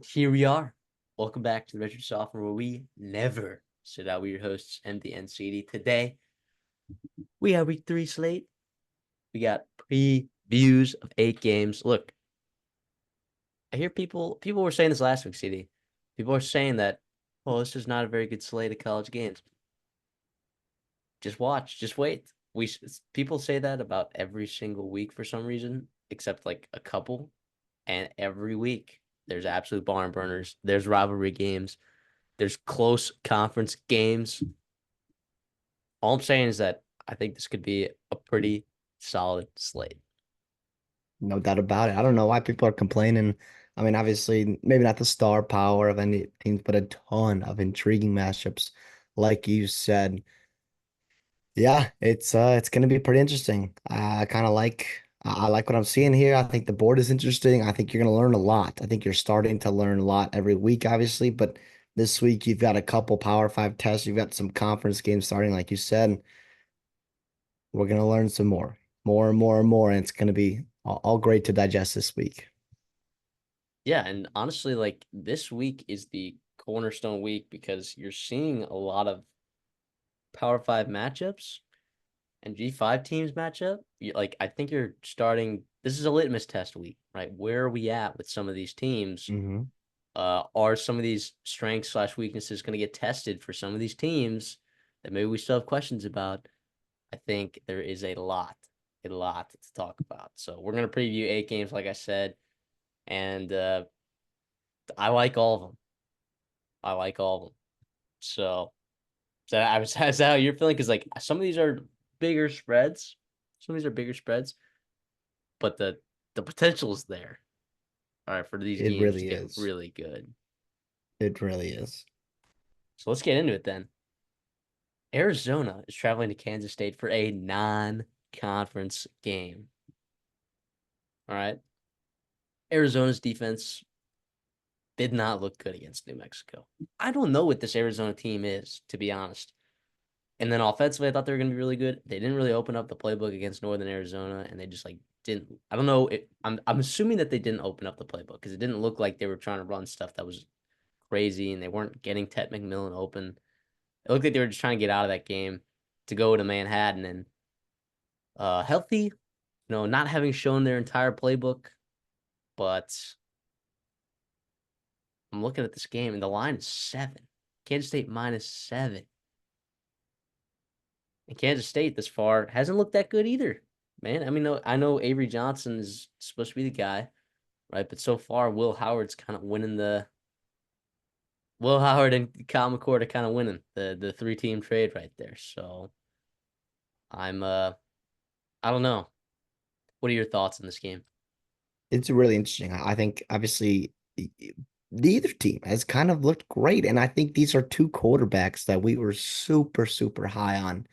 Here we are. Welcome back to the Redshirt Sophomore, where we never sit out. We're your hosts, MD and CD. Today, we have week 3 slate. We got previews of 8 games. Look, I hear people were saying this last week, CD. People are saying that, oh, this is not a very good slate of college games. Just watch, just wait. People say that about every single week for some reason, except like a couple. And every week, there's absolute barn burners. There's rivalry games. There's close conference games. All I'm saying is that I think this could be a pretty solid slate. No doubt about it. I don't know why people are complaining. I mean, obviously, maybe not the star power of any teams, but a ton of intriguing matchups, like you said. Yeah, it's gonna be pretty interesting. I kind of I like what I'm seeing here. I think the board is interesting. I think you're gonna learn a lot. I think you're starting to learn a lot every week, obviously, but this week you've got a couple Power Five tests. You've got some conference games starting, like you said. We're gonna learn some more and more and more, and it's gonna be all great to digest this week. Yeah, and honestly, like this week is the cornerstone week because you're seeing a lot of Power Five matchups and G5 teams matchup. Like I think you're starting. This is a litmus test week, right? Where are we at with some of these teams? Hmm. Are some of these strengths slash weaknesses going to get tested for some of these teams that maybe we still have questions about? I think there is a lot to talk about. So we're gonna preview 8 games, like I said, and I like all of them. I like all of them. So, is that how you're feeling? Because like some of these are bigger spreads, some of these are bigger spreads, but the potential is there. All right, for these It games to really get is. really good. It really is. So let's get into it then. Arizona is traveling to Kansas State for a non-conference game. All right. Arizona's defense did not look good against New Mexico. I don't know what this Arizona team is, to be honest. And then offensively, I thought they were going to be really good. They didn't really open up the playbook against Northern Arizona, and they just like didn't. I don't know. I'm assuming that they didn't open up the playbook because it didn't look like they were trying to run stuff that was crazy, and they weren't getting Ted McMillan open. It looked like they were just trying to get out of that game to go to Manhattan and healthy. Not having shown their entire playbook, but I'm looking at this game and the line is 7. Kansas State -7. And Kansas State this far hasn't looked that good either, man. I mean, I know Avery Johnson is supposed to be the guy, right? But so far, Will Howard's kind of winning the Will Howard and Kyle McCord are kind of winning the 3-team trade right there. So I'm I don't know. What are your thoughts on this game? It's really interesting. I think obviously neither team has kind of looked great. And I think these are two quarterbacks that we were super, super high on.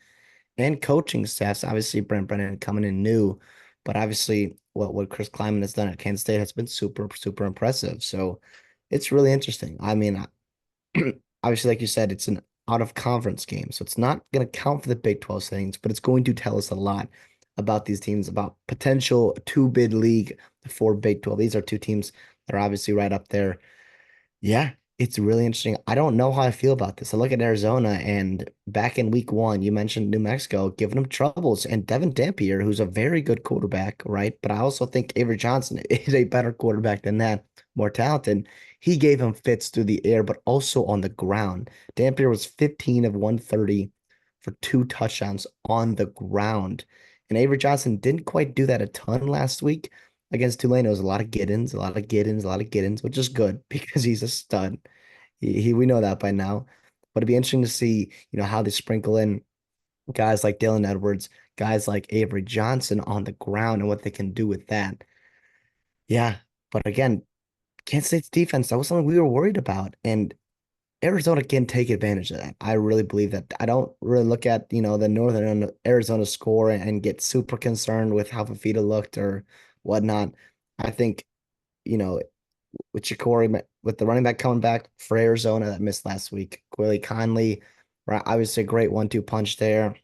And coaching staffs, obviously Brent Brennan coming in new, but obviously what Chris Kleiman has done at Kansas State has been super, super impressive. So it's really interesting. I mean, obviously, like you said, it's an out of conference game. So it's not going to count for the Big 12 things, but it's going to tell us a lot about these teams, about potential two bid league for Big 12. These are two teams that are obviously right up there. Yeah, it's really interesting. I don't know how I feel about this. I look at Arizona and back in week 1, you mentioned New Mexico giving them troubles and Devin Dampier, who's a very good quarterback, right? But I also think Avery Johnson is a better quarterback than that, more talented. He gave him fits through the air, but also on the ground. Dampier was 15 of 130 for 2 touchdowns on the ground. And Avery Johnson didn't quite do that a ton last week against Tulane. It was a lot of get-ins, a lot of get-ins, a lot of get-ins, which is good because he's a stud. We know that by now. But it'd be interesting to see, how they sprinkle in guys like Dylan Edwards, guys like Avery Johnson on the ground and what they can do with that. Yeah. But again, Kansas State's defense, that was something we were worried about. And Arizona can take advantage of that. I really believe that. I don't really look at, the Northern Arizona score and get super concerned with how Fafita looked or whatnot. I think, you know, with Shakori, with the running back coming back for Arizona that missed last week, Willie Conley, right? Obviously a great 1-2 punch there.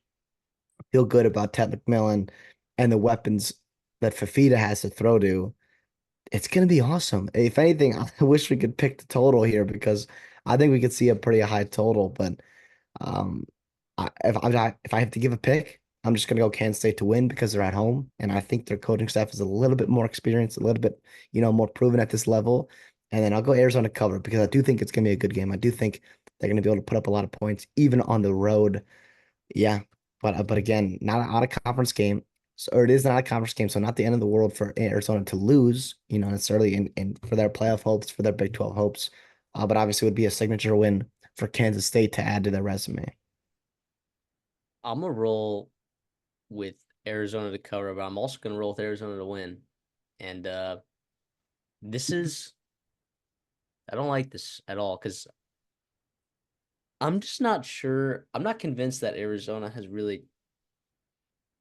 Feel good about Ted McMillan and the weapons that Fafita has to throw to. It's gonna be awesome. If anything, I wish we could pick the total here because I think we could see a pretty high total. But um, if I have to give a pick, I'm just gonna go Kansas State to win because they're at home, and I think their coaching staff is a little bit more experienced, a little bit more proven at this level. And then I'll go Arizona cover because I do think it's gonna be a good game. I do think they're gonna be able to put up a lot of points even on the road. Yeah, but again, not an out of conference game. So, or it is not a conference game, so not the end of the world for Arizona to lose, necessarily in for their playoff hopes, for their Big 12 hopes. But obviously, it would be a signature win for Kansas State to add to their resume. I'm gonna roll with Arizona to cover, but I'm also gonna roll with Arizona to win. And this is I don't like this at all because I'm just not sure. I'm not convinced that Arizona has really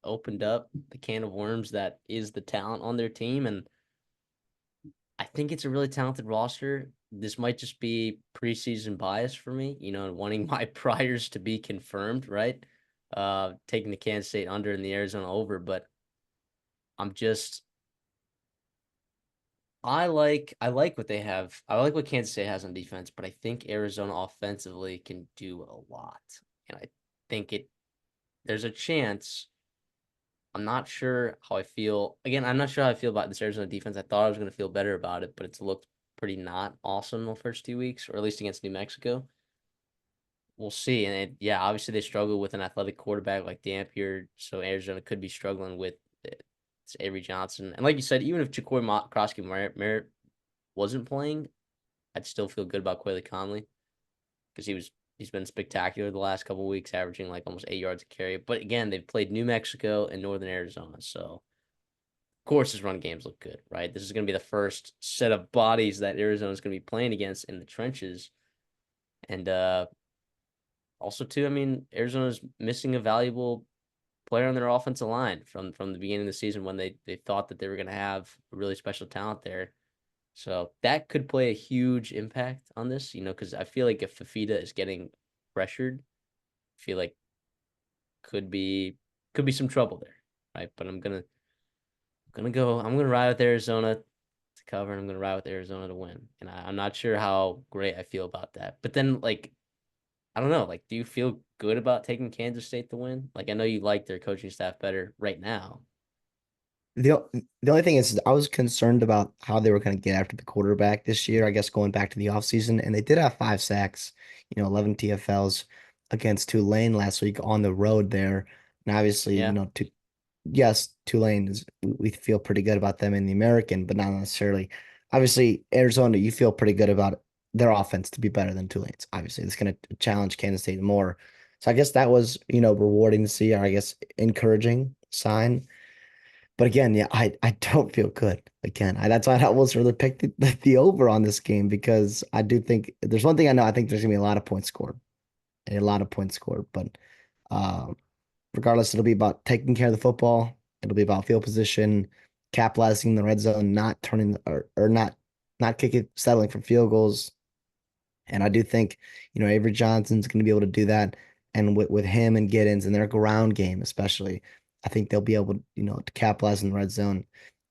opened up the can of worms that is the talent on their team. And I think it's a really talented roster. This might just be preseason bias for me, wanting my priors to be confirmed, right? Taking the Kansas State under and the Arizona over, but I'm just I like what they have. I like what Kansas State has on defense, but I think Arizona offensively can do a lot. And I think there's a chance. I'm not sure how I feel. Again, I'm not sure how I feel about this Arizona defense. I thought I was going to feel better about it, but it's looked pretty not awesome the first 2 weeks, or at least against New Mexico. We'll see. And yeah, obviously they struggle with an athletic quarterback like Dampier, so Arizona could be struggling with it's Avery Johnson. And like you said, even if Jacory Krosky Merritt wasn't playing, I'd still feel good about Quayle Conley because he's been spectacular the last couple of weeks, averaging like almost 8 yards a carry. But again, they've played New Mexico and Northern Arizona, so of course his run games look good, right? This is going to be the first set of bodies that Arizona is going to be playing against in the trenches, and also too, I mean, Arizona's missing a valuable player on their offensive line from the beginning of the season when they thought that they were going to have a really special talent there. So that could play a huge impact on this, because I feel like if Fafita is getting pressured, I feel like could be could be some trouble there, right? But I'm gonna ride with Arizona to cover, and I'm gonna ride with Arizona to win. And I'm not sure how great I feel about that. But then like I don't know, like do you feel good about taking Kansas State to win? Like I know you like their coaching staff better right now. The only thing is I was concerned about how they were going to get after the quarterback this year, I guess going back to the offseason. And they did have 5 sacks, 11 TFLs against Tulane last week on the road there. And obviously, Yeah. yes, Tulane is we feel pretty good about them in the American, but not necessarily. Obviously, Arizona, you feel pretty good about their offense to be better than Tulane's. Obviously, it's going to challenge Kansas State more. So I guess that was, rewarding to see, or I guess encouraging sign. But again, yeah, I don't feel good. Again, that's why I almost rather pick the over on this game because I do think there's one thing I know. I think there's gonna be a lot of points scored, a lot of points scored. But um, regardless, it'll be about taking care of the football. It'll be about field position, capitalizing in the red zone, not turning or not kicking, settling for field goals. And I do think, Avery Johnson's going to be able to do that. And with him and Giddens and their ground game, especially, I think they'll be able, to capitalize in the red zone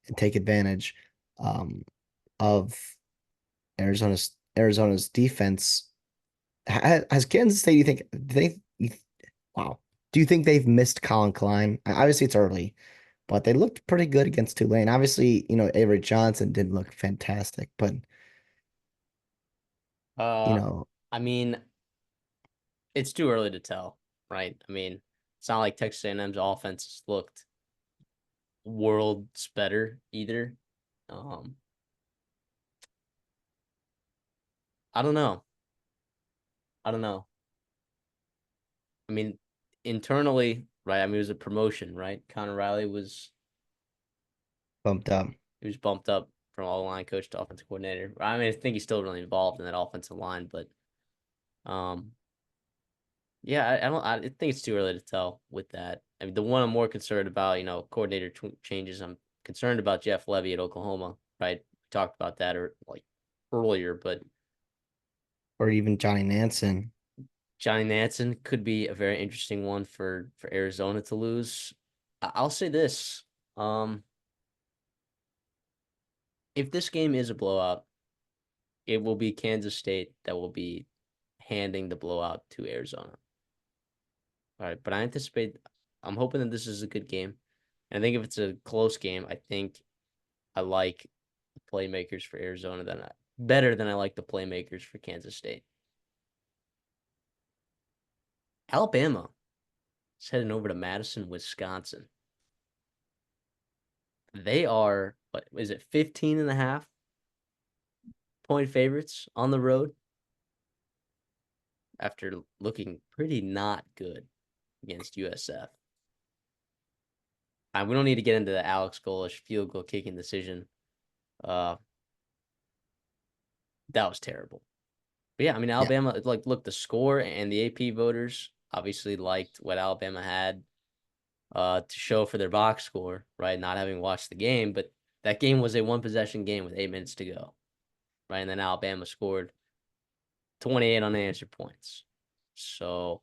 and take advantage um, of Arizona's defense. Has Kansas State, you think, wow. Do you think they've missed Colin Klein? Obviously, it's early, but they looked pretty good against Tulane. Obviously, Avery Johnson didn't look fantastic, but, you Uh know, I mean, it's too early to tell, right? I mean, it's not like Texas A&M's offense looked worlds better either. Um, I don't know. I don't know. I mean, internally, right? I mean, it was a promotion, right? Connor Riley bumped up. he was bumped up from all line coach to offensive coordinator. I mean, I think he's still really involved in that offensive line, but um, yeah, I don't. I think it's too early to tell with that. I mean, the one I'm more concerned about, coordinator changes. I'm concerned about Jeff Levy at Oklahoma, right? We talked about that or like earlier, but Or even Johnny Nansen. Johnny Nansen could be a very interesting one for Arizona to lose. I'll say this. Um, If this game is a blowout, it will be Kansas State that will be handing the blowout to Arizona. All right, but I'm hoping that this is a good game. And I think if it's a close game, I think I like the playmakers for Arizona better than I like the playmakers for Kansas State. Alabama is heading over to Madison, Wisconsin. They are, what is it, 15 and a half point favorites on the road after looking pretty not good against USF. We don't need to get into the Alex Golish field goal kicking decision. Uh, that was terrible. But yeah, I mean Yeah. Alabama. Like, look, the score and the AP voters obviously liked what Alabama had to show for their box score, right? Not having watched the game, but that game was a one possession game with 8 minutes to go, right? And then Alabama scored 28 unanswered points. So,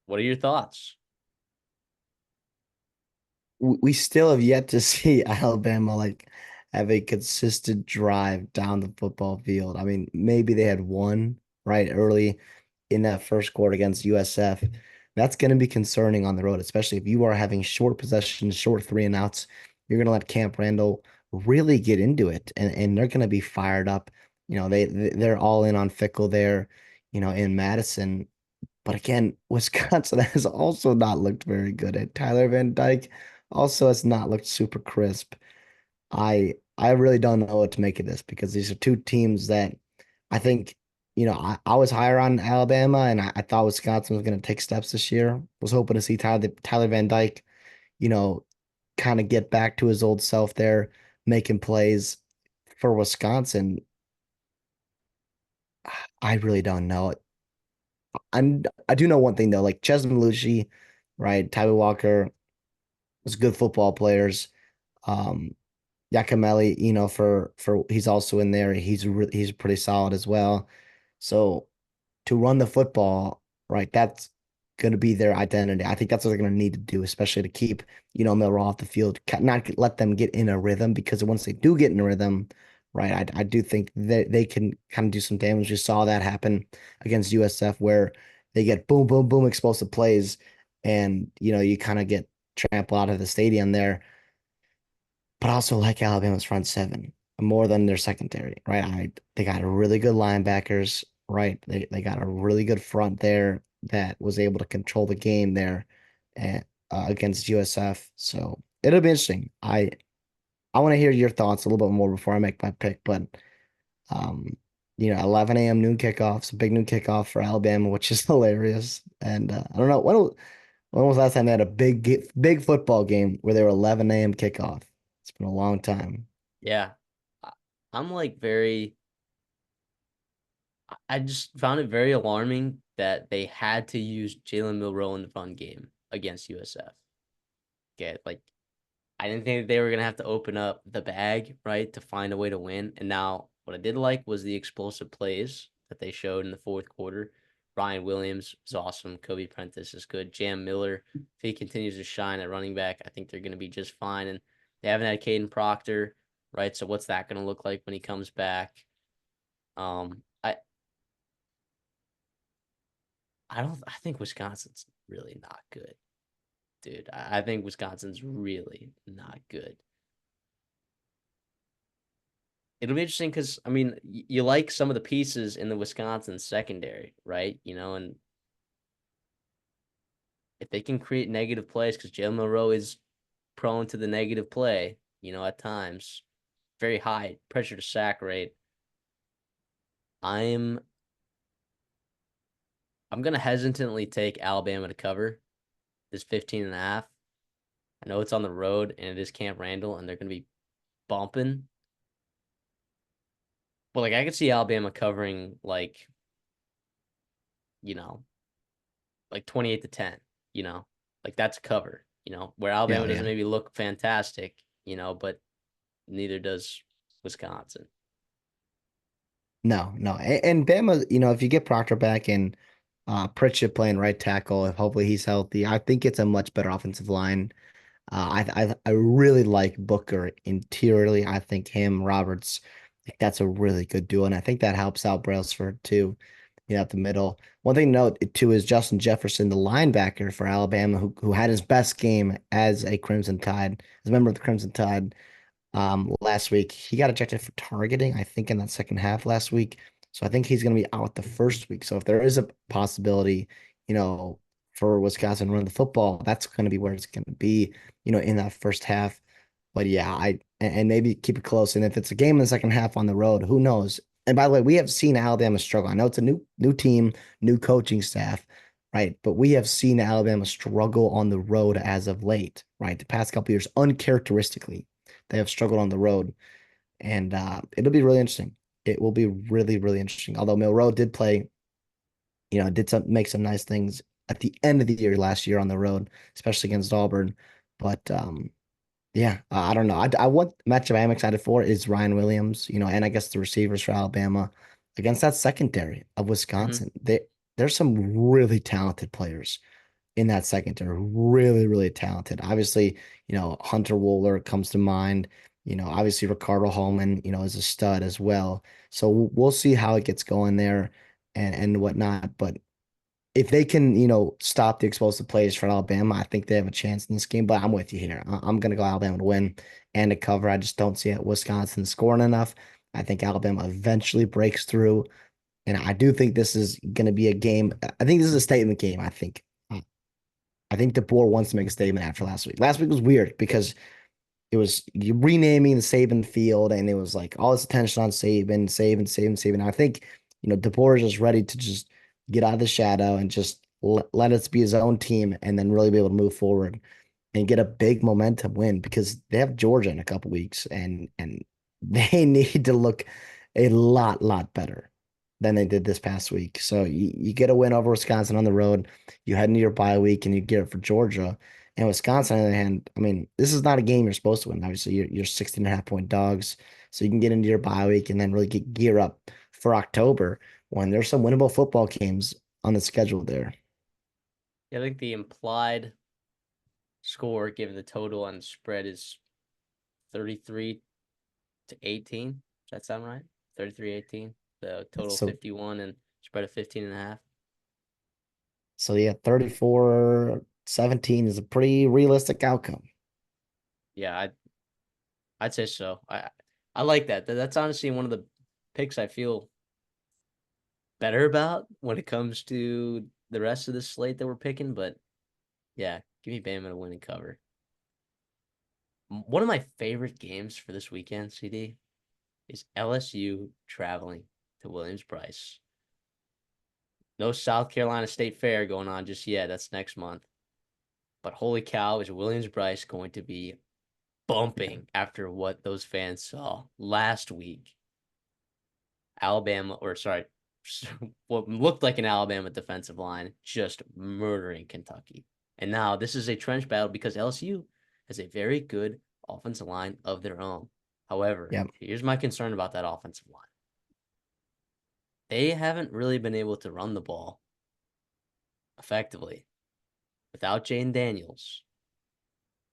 what are your thoughts? We still have yet to see Alabama like have a consistent drive down the football field. I mean, maybe they had one right early in that first quarter against USF. That's going to be concerning on the road, especially if you are having short possessions, short three and outs. You're going to let Camp Randall really get into it, and they're going to be fired up. They're all in on Fickle there, in Madison. But again, Wisconsin has also not looked very good. At Tyler Van Dyke also has not looked super crisp. I really don't know what to make of this because these are two teams that I think, I was higher on Alabama and I thought Wisconsin was going to take steps this year. Was hoping to see Tyler Van Dyke, you know, kind of get back to his old self there, making plays for Wisconsin. I really don't know. I do know one thing though, like Ches Malucci, right? Tyler Walker was good football players. Um, Yakameli, for he's also in there. He's pretty solid as well. So to run the football, right, that's going to be their identity. I think that's what they're going to need to do, especially to keep, Milroe off the field, not let them get in a rhythm because once they do get in a rhythm, right, I do think that they can kind of do some damage. You saw that happen against USF where they get boom, boom, boom, explosive plays, and you kind of get trampled out of the stadium there. But I also like Alabama's front seven more than their secondary, right? They got a really good linebackers, right? They got a really good front there that was able to control the game there against USF. So it'll be interesting. I want to hear your thoughts a little bit more before I make my pick, but um, 11 a.m. noon kickoffs, a big noon kickoff for Alabama, which is hilarious. And I don't know when was the last time they had a big football game where they were 11 a.m. kickoff? It's been a long time. Yeah, I- I'm like I just found it very alarming that they had to use Jalen Milroe in the run game against USF. Okay, like I didn't think they were gonna have to open up the bag, right, to find a way to win. And now what I did like was the explosive plays that they showed in the fourth quarter. Ryan Williams is awesome. Kobe Prentice is good. Jam Miller, if he continues to shine at running back, I think they're gonna be just fine. And they haven't had Caden Proctor, right? So what's that gonna look like when he comes back? Um, I I don't I think Wisconsin's really not good, dude. I think Wisconsin's really not good. It'll be interesting because I mean you like some of the pieces in the Wisconsin secondary, right? And if they can create negative plays, because Jalen Monroe is prone to the negative play, at times, very high pressure to sack rate. I'm I'm gonna hesitantly take Alabama to cover this 15 and a half. I know it's on the road and it is Camp Randall and they're gonna be bumping, but like I could see Alabama covering you know, like 28-10, you know, like that's a cover, where Yeah, Alabama doesn't yeah. maybe look fantastic, but neither does Wisconsin. No, no. And Bama, if you get Proctor back and Pritchett playing right tackle, if hopefully he's healthy, I think it's a much better offensive line. I really like Booker interiorly. I think him, Roberts, like, that's a really good duo, and I think that helps out Brailsford too, at the middle. One thing to note too is Justin Jefferson, the linebacker for Alabama, who had his best game as a Crimson Tide, as a member of the Crimson Tide last week. He got ejected for targeting, I think, in that second half last week. So I think he's going to be out the first week. So if there is a possibility, you know, for Wisconsin to run the football, that's going to be where it's going to be, in that first half. But yeah, and maybe keep it close. And if it's a game in the second half on the road, who knows? And by the way, we have seen Alabama struggle. I know it's a new team, new coaching staff, right? But we have seen Alabama struggle on the road as of late, right? The past couple years, uncharacteristically, they have struggled on the road, and it'll be really interesting. It will be really, really interesting. Although Milroe did play, did make some nice things at the end of the year last year on the road, especially against Auburn. But yeah, I don't know. What matchup I am excited for is Ryan Williams, and I guess the receivers for Alabama against that secondary of Hmm. Wisconsin. There's some really talented players in that secondary, really, really talented. Obviously, Hunter Wooler comes to mind. Obviously Ricardo Holman, is a stud as well. So we'll see how it gets going there and whatnot. But if they can, stop the explosive plays for Alabama, I think they have a chance in this game. But I'm with you here. I'm going to go Alabama to win and to cover. I just don't see it Wisconsin scoring enough. I think Alabama eventually breaks through. And I do think this is going to be a game. I think this is a statement game. I think DeBoer wants to make a statement after last week. Last week was weird because it was you renaming the Saban field, and it was like all this attention on Saban, Saban. I think, DeBoer is just ready to just get out of the shadow and just let us be his own team and then really be able to move forward and get a big momentum win because they have Georgia in a couple weeks and they need to look a lot better than they did this past week. So you get a win over Wisconsin on the road, you head into your bye week and you get it for Georgia. And Wisconsin, on the other hand, I mean, this is not a game you're supposed to win. Obviously, you're 16.5 point dogs. So you can get into your bye week and then really gear up for October when there's some winnable football games on the schedule there. Yeah, I think the implied score given the total and spread is 33-18. Does that sound right? 33-18. The total So 51 and spread of 15.5. So yeah, 34-17 is a pretty realistic outcome. Yeah, I'd say so. I like that. That's honestly one of the picks I feel better about when it comes to the rest of the slate that we're picking. But yeah, give me Bama to win and cover. One of my favorite games for this weekend, CD, is LSU traveling to Williams-Brice. No South Carolina State Fair going on just yet. That's next month. But holy cow, is Williams-Brice going to be Yeah. bumping after what those fans saw last week? Alabama, or sorry, what looked like an Alabama defensive line just murdering Kentucky. And now this is a trench battle because LSU has a very good offensive line of their own. However, Yep. here's my concern about that offensive line. They haven't really been able to run the ball effectively without Jane Daniels.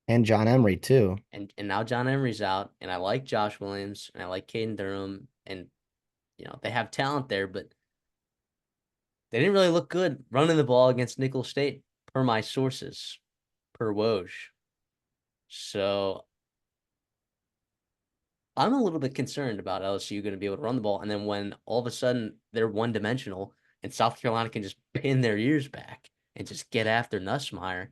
And John Emery too. And now John Emery's out, and I like Josh Williams and I like Caden Durham, and they have talent there, but they didn't really look good running the ball against Nickel State, per my sources, per Woj. So I'm a little bit concerned about LSU going to be able to run the ball, and then when all of a sudden they're one dimensional and South Carolina can just pin their ears back and just get after Nussmeier,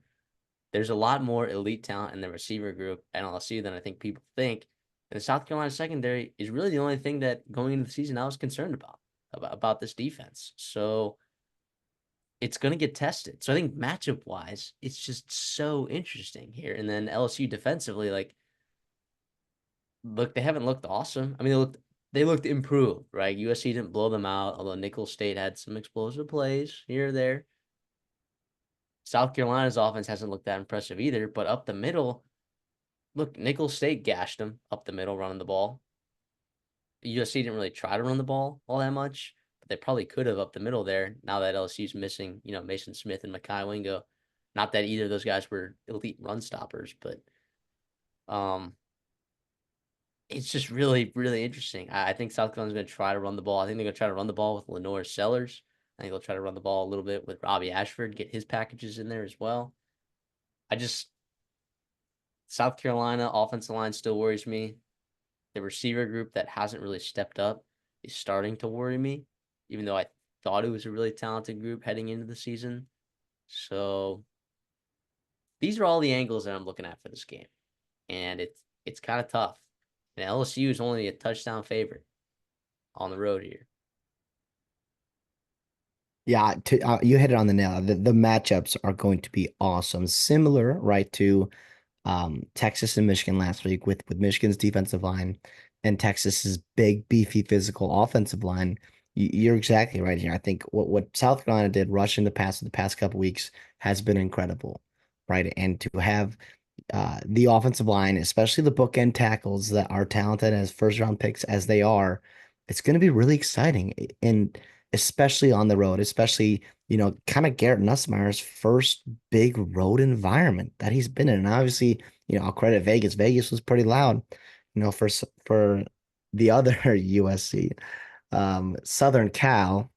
there's a lot more elite talent in the receiver group at LSU than I think people think. And the South Carolina secondary is really the only thing that going into the season I was concerned about this defense. So it's going to get tested. So I think matchup wise, it's just so interesting here. And then LSU defensively, like, look, they haven't looked awesome. I mean, they looked improved, right? USC didn't blow them out, although Nicholls State had some explosive plays here or there. South Carolina's offense hasn't looked that impressive either, but up the middle, look, Nicholls State gashed them up the middle running the ball. USC didn't really try to run the ball all that much, but they probably could have up the middle there. Now that LSU's missing, Mason Smith and Makai Wingo. Not that either of those guys were elite run stoppers, but Um, it's just really, really interesting. I think South Carolina's going to try to run the ball. I think they're going to try to run the ball with Lenore Sellers. I think they'll try to run the ball a little bit with Robbie Ashford, get his packages in there as well. I just South Carolina offensive line still worries me. The receiver group that hasn't really stepped up is starting to worry me, even though I thought it was a really talented group heading into the season. So these are all the angles that I'm looking at for this game, and it's kind of tough. And LSU is only a touchdown favorite on the road here. Yeah, you hit it on the nail. The matchups are going to be awesome. Similar, right, to Texas and Michigan last week with Michigan's defensive line and Texas's big, beefy, physical offensive line. You're exactly right here. I think what South Carolina did rushing the past couple weeks has been incredible, right? And to have the offensive line, especially the bookend tackles that are talented as first round picks as they are, it's going to be really exciting. And especially on the road, especially, kind of Garrett Nussmeier's first big road environment that he's been in. And obviously, I'll credit Vegas. Vegas was pretty loud, for the other USC, Southern Cal.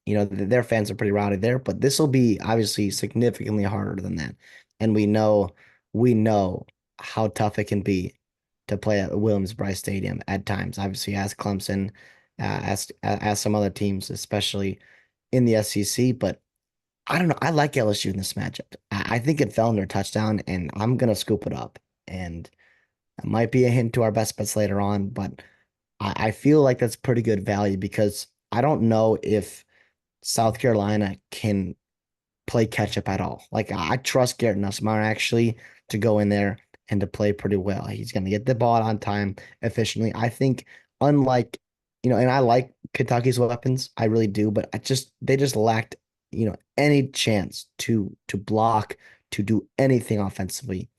Their fans are pretty rowdy there, but this will be obviously significantly harder than that. And we know how tough it can be to play at Williams-Brice Stadium at times. Obviously, as Clemson, as some other teams, especially in the SEC. But I don't know. I like LSU in this matchup. I think it fell in their touchdown, and I'm gonna scoop it up. And it might be a hint to our best bets later on, but I feel like that's pretty good value because I don't know if South Carolina can play catch up at all. Like I trust Garrett Nussmeier actually to go in there and to play pretty well. He's going to get the ball on time efficiently. I think unlike, and I like Kentucky's weapons, I really do, but they just lacked, any chance to block, to do anything offensively.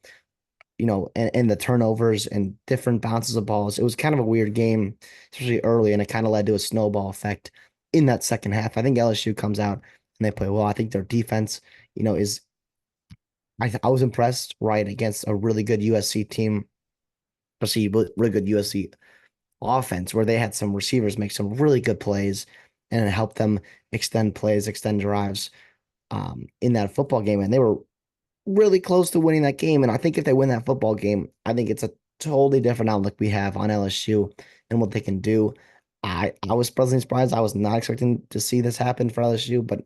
And the turnovers and different bounces of balls. It was kind of a weird game, especially early, and it kind of led to a snowball effect in that second half. I think LSU comes out and they play well. I think their defense, is I was impressed, right, against a really good USC team, especially really good USC offense, where they had some receivers make some really good plays and it helped them extend plays, extend drives in that football game. And they were really close to winning that game. And I think if they win that football game, I think it's a totally different outlook we have on LSU and what they can do. I was pleasantly surprised. I was not expecting to see this happen for LSU, but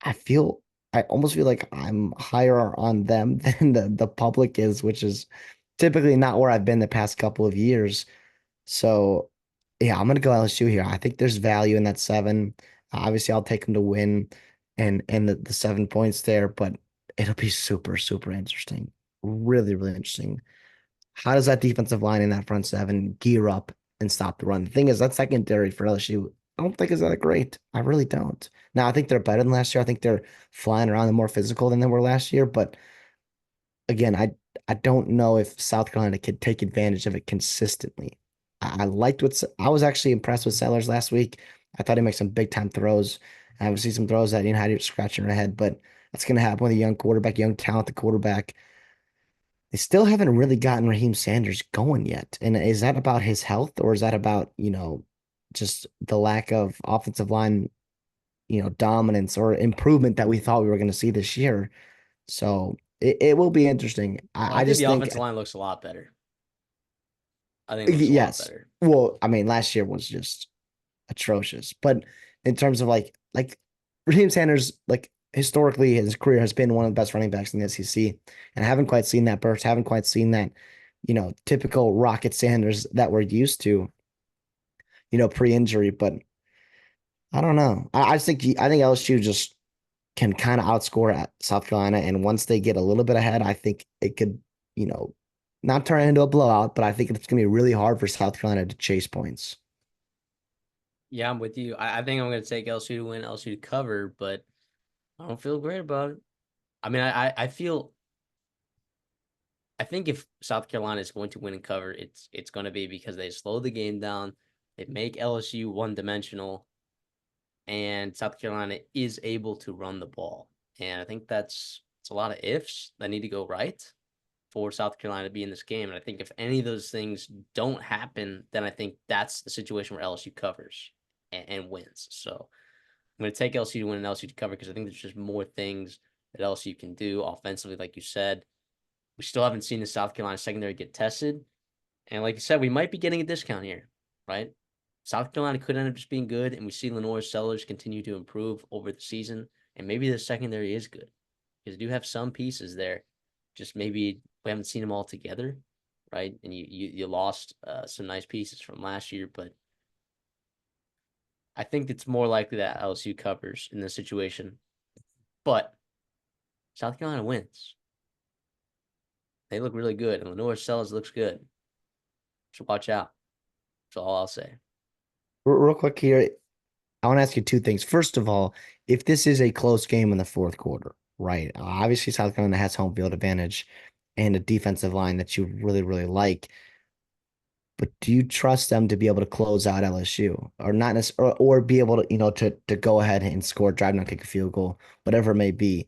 I feel I almost feel like I'm higher on them than the public is, which is typically not where I've been the past couple of years. So yeah, I'm gonna go LSU here. I think there's value in that seven. Obviously, I'll take them to win and the 7 points there, but it'll be super, super interesting. Really, really interesting. How does that defensive line in that front seven gear up and stop the run? The thing is, that secondary for LSU, I don't think is that great. I really don't. Now, I think they're better than last year. I think they're flying around and more physical than they were last year. But again, I don't know if South Carolina could take advantage of it consistently. I liked I was actually impressed with Sellers last week. I thought he made some big time throws. I would see some throws that had you scratching your head, but that's going to happen with a young quarterback, young talented quarterback. They still haven't really gotten Raheem Sanders going yet. And is that about his health or is that about, just the lack of offensive line, dominance or improvement that we thought we were going to see this year? So it will be interesting. Well, I I think the just think, offensive line looks a lot better. I think it looks a lot yes. better. Well, I mean, last year was just atrocious. But in terms of like Raheem Sanders, like historically his career has been one of the best running backs in the SEC. And I haven't quite seen that burst, haven't quite seen that, typical Rocket Sanders that we're used to, pre-injury. But I don't know. I think LSU just can kind of outscore at South Carolina. And once they get a little bit ahead, I think it could, you know, not turn into a blowout, but I think it's gonna be really hard for South Carolina to chase points. Yeah, I'm with you. I think I'm going to take LSU to win, LSU to cover, but I don't feel great about it. I mean, I think if South Carolina is going to win and cover, it's going to be because they slow the game down, they make LSU one dimensional, and South Carolina is able to run the ball. And I think that's it's a lot of ifs that need to go right. for South Carolina to be in this game. And I think if any of those things don't happen, then I think that's the situation where LSU covers and wins. So I'm going to take LSU to win and LSU to cover because I think there's just more things that LSU can do offensively, like you said. We still haven't seen the South Carolina secondary get tested. And like you said, we might be getting a discount here, right? South Carolina could end up just being good, and we see Lenore Sellers continue to improve over the season. And maybe the secondary is good because we do have some pieces there. Just maybe we haven't seen them all together, right? And you lost some nice pieces from last year, but I think it's more likely that LSU covers in this situation. But South Carolina wins. They look really good, and Lenore Sellers looks good. So watch out. That's all I'll say. Real quick here, I want to ask you two things. First of all, if this is a close game in the fourth quarter, right? Obviously, South Carolina has home field advantage and a defensive line that you really, really like. But do you trust them to be able to close out LSU or not necessarily, or be able to, to go ahead and score, drive down, kick a field goal, whatever it may be?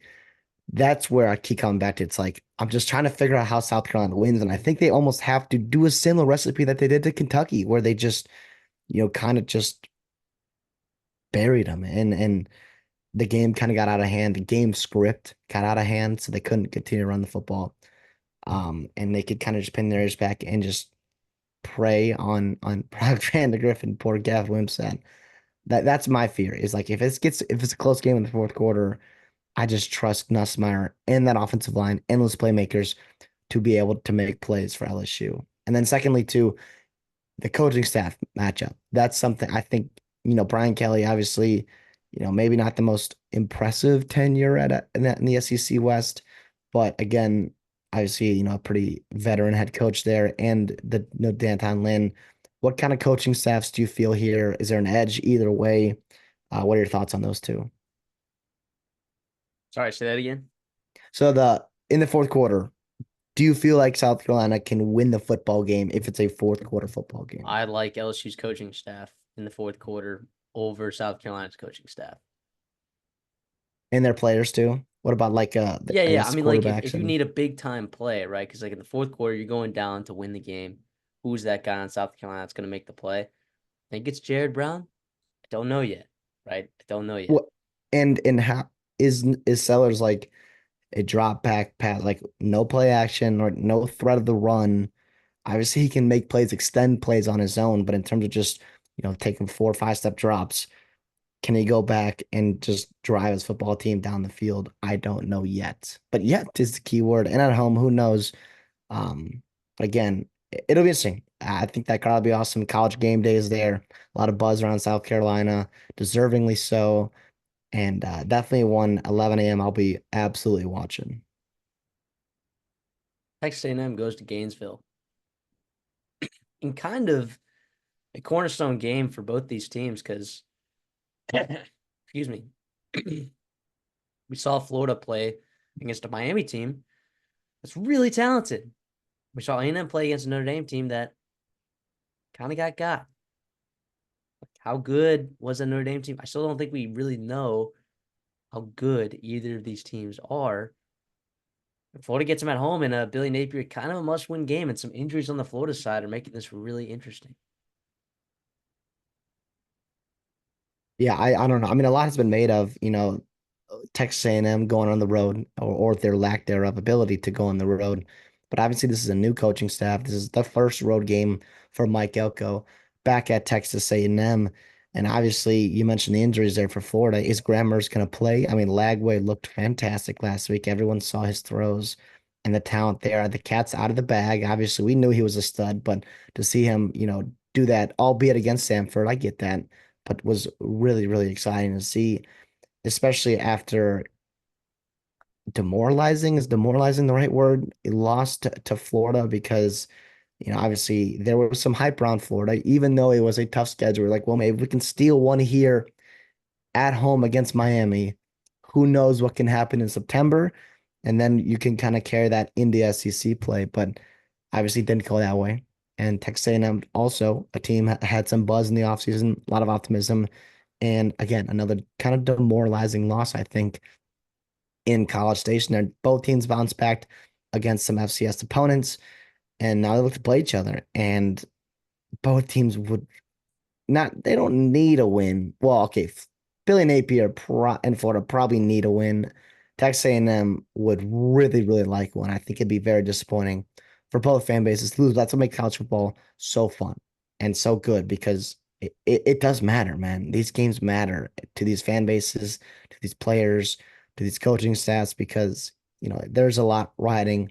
That's where I keep coming back to. It's like, I'm just trying to figure out how South Carolina wins. And I think they almost have to do a similar recipe that they did to Kentucky, where they just, kind of just buried them. And the game kind of got out of hand. The game script got out of hand, so they couldn't continue to run the football. And they could kind of just pin their ears back and just prey on Proctor Griffin, poor Gav Wimsatt. That's my fear. Is like if it's a close game in the fourth quarter, I just trust Nussmeier and that offensive line, endless playmakers to be able to make plays for LSU. And then secondly, too, the coaching staff matchup. That's something I think, Brian Kelly, obviously, maybe not the most impressive tenure in the SEC West, but again, obviously, a pretty veteran head coach there and Danton Lynn. What kind of coaching staffs do you feel here? Is there an edge either way? What are your thoughts on those two? Sorry, say that again. So in the fourth quarter, do you feel like South Carolina can win the football game if it's a fourth quarter football game? I like LSU's coaching staff in the fourth quarter over South Carolina's coaching staff. And their players too? What about like Yeah, I yeah. I guess mean, like quarterbacks if you and need a big time play, right? Because like in the fourth quarter, you're going down to win the game. Who's that guy in South Carolina that's going to make the play? I think it's Jared Brown. I don't know yet, right? I don't know yet. what and how is Sellers like a drop back pass, like no play action or no threat of the run? Obviously he can make plays, extend plays on his own, but in terms of just, taking 4 or 5 step drops, can he go back and just drive his football team down the field? I don't know yet. But yet is the key word. And at home, who knows? Again, it'll be interesting. I think that crowd will be awesome. College game day is there. A lot of buzz around South Carolina, deservingly so. And definitely one 11 a.m. I'll be absolutely watching. Texas A&M goes to Gainesville in kind of a cornerstone game for both these teams because, excuse me, we saw Florida play against a Miami team that's really talented. We saw A&M play against a Notre Dame team that kind of got. How good was the Notre Dame team? I still don't think we really know how good either of these teams are. If Florida gets them at home in a Billy Napier kind of a must-win game, and some injuries on the Florida side are making this really interesting. Yeah, I don't know. I mean, a lot has been made of, Texas A&M going on the road or their lack thereof ability to go on the road. But obviously, this is a new coaching staff. This is the first road game for Mike Elko back at Texas A&M. And obviously, you mentioned the injuries there for Florida. Is Grammer's going to play? I mean, Lagway looked fantastic last week. Everyone saw his throws and the talent there. The cat's out of the bag. Obviously, we knew he was a stud, but to see him, do that, albeit against Samford, I get that, but was really, really exciting to see, especially after demoralizing the right word? It lost to Florida because, obviously there was some hype around Florida, even though it was a tough schedule. We're like, well, maybe we can steal one here at home against Miami. Who knows what can happen in September? And then you can kind of carry that into SEC play, but obviously it didn't go that way. And Texas A&M also a team had some buzz in the offseason, a lot of optimism. And again, another kind of demoralizing loss, I think, in College Station. And both teams bounced back against some FCS opponents, and now they look to play each other. And both teams would not, they don't need a win. Well, okay, Philly and AP and Florida probably need a win. Texas A&M would really, really like one. I think it'd be very disappointing for both fan bases to lose. That's what makes college football so fun and so good because it does matter, man. These games matter to these fan bases, to these players, to these coaching staffs because, there's a lot riding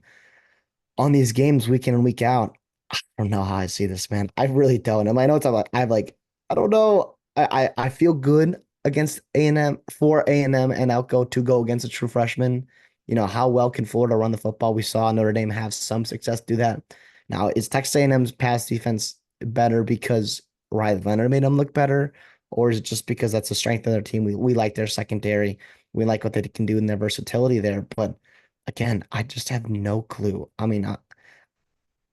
on these games week in and week out. I don't know how I see this, man. I really don't. And my notes are like, I don't know. I feel good against A&M for A&M, and I'll go against a true freshman. How well can Florida run the football? We saw Notre Dame have some success do that. Now, is Texas A&M's pass defense better because Riley Leonard made them look better, or is it just because that's the strength of their team? We like their secondary. We like what they can do in their versatility there. But again, I just have no clue. I mean,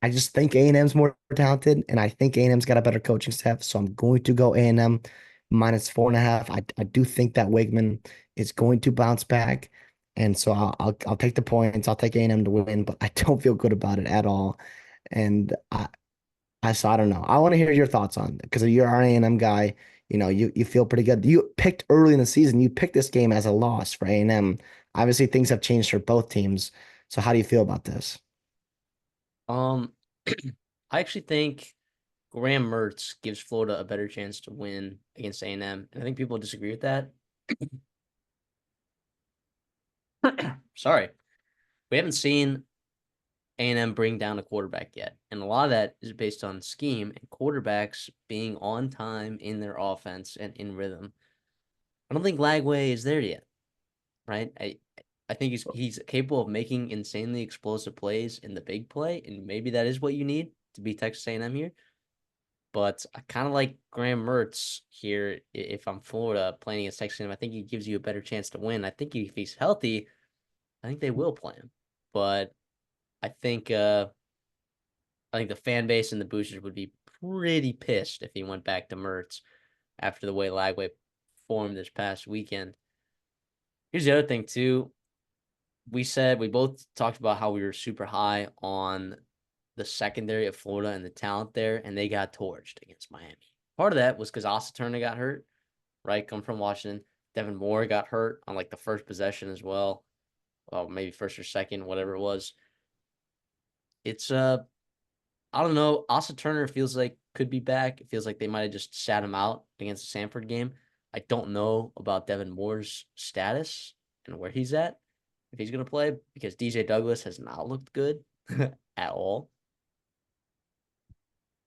I just think A&M's more talented, and I think A&M's got a better coaching staff. So I'm going to go A&M minus 4.5. I do think that Wigman is going to bounce back, and so I'll take the points. I'll take A&M to win, but I don't feel good about it at all. And I don't know. I want to hear your thoughts on it because you're an A&M guy. You feel pretty good. You picked early in the season. You picked this game as a loss for A&M. Obviously, things have changed for both teams. So how do you feel about this? Um, I actually think Graham Mertz gives Florida a better chance to win against A&M, and I think people disagree with that. Sorry, we haven't seen A&M bring down a quarterback yet, and a lot of that is based on scheme and quarterbacks being on time in their offense and in rhythm. I don't think Lagway is there yet, right? I think he's capable of making insanely explosive plays in the big play, and maybe that is what you need to beat Texas A&M here. But I kind of like Graham Mertz here. If I'm Florida playing against Texas A&M, I think he gives you a better chance to win. I think if he's healthy, I think they will play him. But I think uh, I think the fan base and the boosters would be pretty pissed if he went back to Mertz after the way Lagway formed this past weekend. Here's the other thing too. We both talked about how we were super high on the secondary of Florida and the talent there, and they got torched against Miami. Part of that was because Asa Turner got hurt, right? Come from Washington. Devin Moore got hurt on like the first possession as well. Well, maybe first or second, whatever it was. It's I don't know. Asa Turner feels like could be back. It feels like they might have just sat him out against the Sanford game. I don't know about Devin Moore's status and where he's at, if he's going to play, because DJ Douglas has not looked good at all.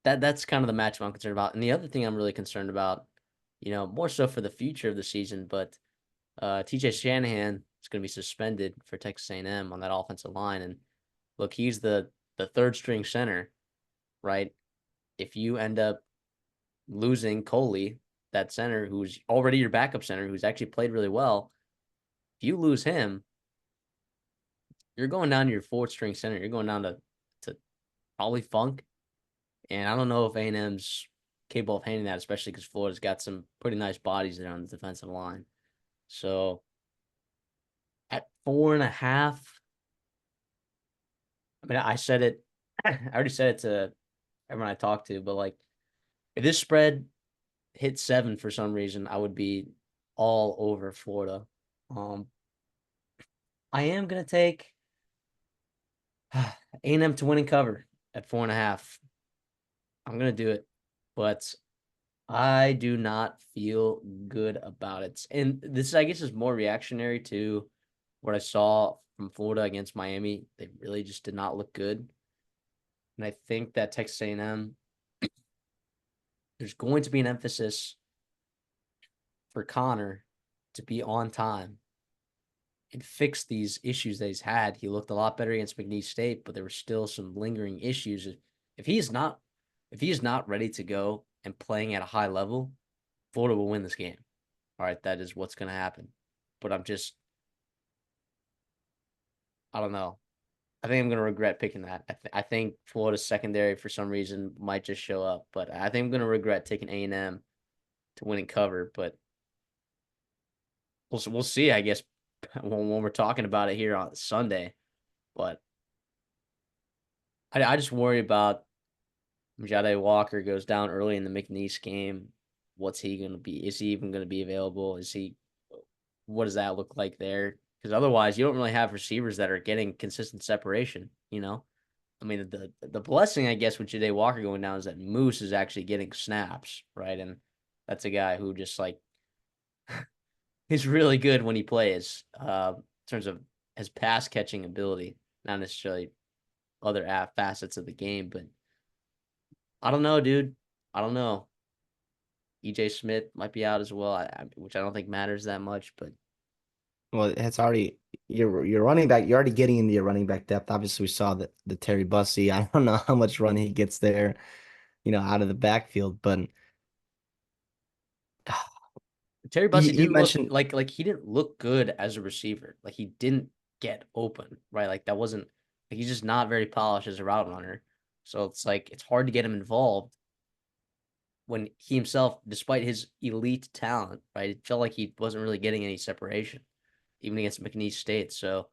That's kind of the matchup I'm concerned about. And the other thing I'm really concerned about, more so for the future of the season, but TJ Shanahan is going to be suspended for Texas A&M on that offensive line. And look, he's the third string center, right? If you end up losing Coley, that center who's already your backup center, who's actually played really well, if you lose him, you're going down to your fourth string center. You're going down to probably Funk. And I don't know if A&M's capable of handling that, especially because Florida's got some pretty nice bodies there on the defensive line. So at 4.5, I mean, I said it, I already said it to everyone I talked to, but like if this spread hit 7 for some reason, I would be all over Florida. Um, I am gonna take A&M to win and cover at 4.5. I'm gonna do it, but I do not feel good about it. And this, I guess, is more reactionary to what I saw from Florida against Miami. They really just did not look good. And I think that Texas A&M, there's going to be an emphasis for Connor to be on time and fix these issues that he's had. He looked a lot better against McNeese State, but there were still some lingering issues. If he is not if he is not ready to go and playing at a high level, Florida will win this game. All right, that is what's going to happen. But I don't know. I think I'm going to regret picking that. I think Florida's secondary for some reason might just show up, but I think I'm going to regret taking A&M to win and cover. But we'll see. I guess when we're talking about it here on Sunday. But I just worry about Jade Walker goes down early in the McNeese game. What's he going to be? Is he even going to be available? Is he? What does that look like there? Because otherwise, you don't really have receivers that are getting consistent separation. I mean, the blessing, I guess, with Jade Walker going down is that Moose is actually getting snaps, right? And that's a guy who just like he's really good when he plays, in terms of his pass catching ability, not necessarily other facets of the game. But I don't know, dude. I don't know. EJ Smith might be out as well, which I don't think matters that much. But Well, it's already your running back. You're already getting into your running back depth. Obviously, we saw that the Terry Bussey. I don't know how much run he gets there, out of the backfield. But Terry you, Bussey you didn't look mentioned, like he didn't look good as a receiver. Like he didn't get open, right? Like that wasn't like he's just not very polished as a route runner. So it's like it's hard to get him involved when he himself, despite his elite talent, right, it felt like he wasn't really getting any separation, even against McNeese State. So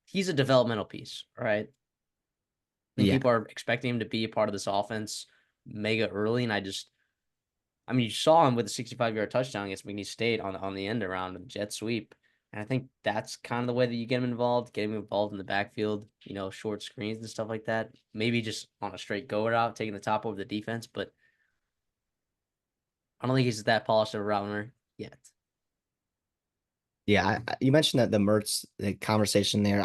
he's a developmental piece, right? I think yeah, people are expecting him to be a part of this offense mega early, and I mean, you saw him with a 65-yard touchdown against McNeese State on the end around the jet sweep. And I think that's kind of the way that you get him involved in the backfield, short screens and stuff like that. Maybe just on a straight go route, taking the top over the defense, but I don't think he's that polished of a route runner yet. yeah. You mentioned that the Mertz the conversation there.